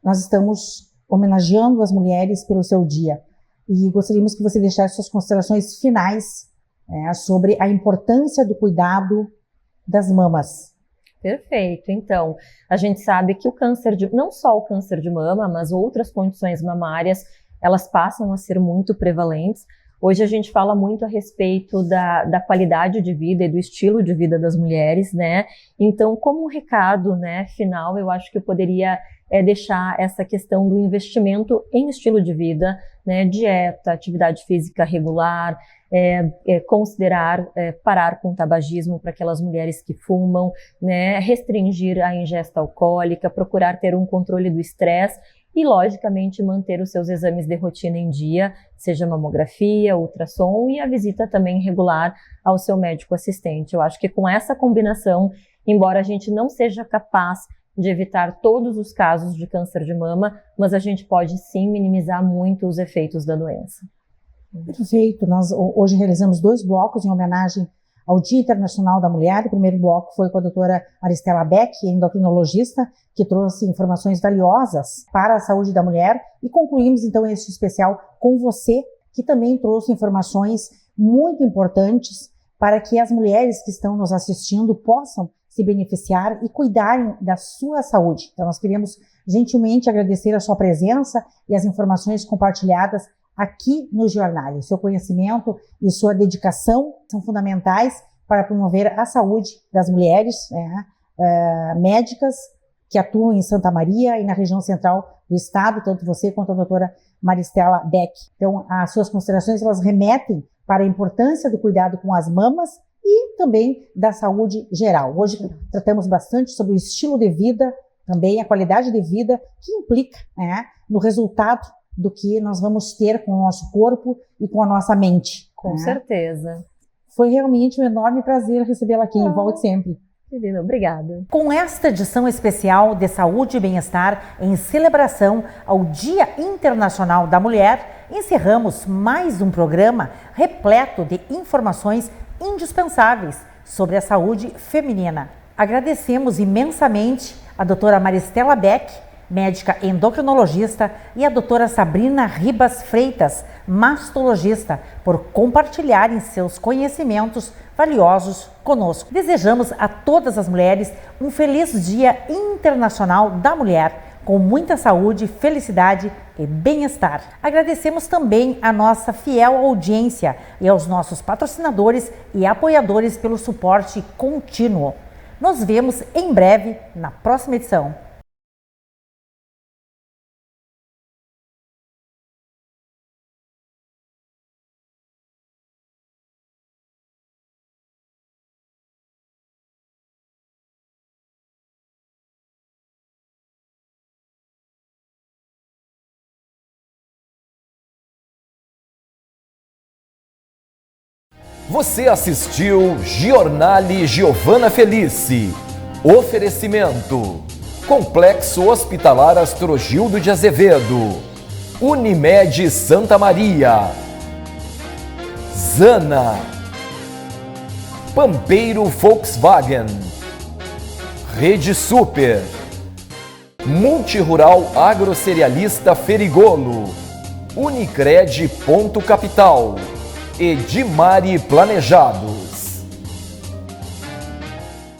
nós estamos homenageando as mulheres pelo seu dia e gostaríamos que você deixasse suas considerações finais sobre a importância do cuidado das mamas.
Perfeito. Então, a gente sabe que não só o câncer de mama, mas outras condições mamárias, elas passam a ser muito prevalentes. Hoje a gente fala muito a respeito da qualidade de vida e do estilo de vida das mulheres, né? Então, como um recado, né, final, eu acho que eu poderia deixar essa questão do investimento em estilo de vida, né, dieta, atividade física regular, considerar parar com o tabagismo para aquelas mulheres que fumam, né, restringir a ingesta alcoólica, procurar ter um controle do estresse e, logicamente, manter os seus exames de rotina em dia, seja mamografia, ultrassom e a visita também regular ao seu médico assistente. Eu acho que com essa combinação, embora a gente não seja capaz de evitar todos os casos de câncer de mama, mas a gente pode sim minimizar muito os efeitos da doença.
Perfeito. Nós hoje realizamos 2 blocos em homenagem ao Dia Internacional da Mulher. O primeiro bloco foi com a doutora Maristela Beck, endocrinologista, que trouxe informações valiosas para a saúde da mulher. E concluímos então este especial com você, que também trouxe informações muito importantes para que as mulheres que estão nos assistindo possam se beneficiar e cuidarem da sua saúde. Então nós queremos gentilmente agradecer a sua presença e as informações compartilhadas aqui no Jornal. Seu conhecimento e sua dedicação são fundamentais para promover a saúde das mulheres, médicas que atuam em Santa Maria e na região central do estado, tanto você quanto a doutora Maristela Beck. Então, as suas considerações, elas remetem para a importância do cuidado com as mamas e também da saúde geral. Hoje tratamos bastante sobre o estilo de vida, também a qualidade de vida que implica, né, no resultado do que nós vamos ter com o nosso corpo e com a nossa mente.
Com certeza.
Foi realmente um enorme prazer recebê-la aqui. Volte sempre.
Querida, obrigada.
Com esta edição especial de Saúde e Bem-Estar em celebração ao Dia Internacional da Mulher, encerramos mais um programa repleto de informações indispensáveis sobre a saúde feminina. Agradecemos imensamente a doutora Maristela Beck, médica endocrinologista, e a doutora Sabrina Ribas Freitas, mastologista, por compartilharem seus conhecimentos valiosos conosco. Desejamos a todas as mulheres um feliz Dia Internacional da Mulher, com muita saúde, felicidade e bem-estar. Agradecemos também a nossa fiel audiência e aos nossos patrocinadores e apoiadores pelo suporte contínuo. Nos vemos em breve na próxima edição.
Você assistiu Giornale Giovana Felice. Oferecimento: Complexo Hospitalar Astrogildo de Azevedo, Unimed Santa Maria, Zana, Pampeiro Volkswagen, Rede Super, Multirural Agrocerealista Ferigolo, Unicred Ponto Capital, Edimari Planejados.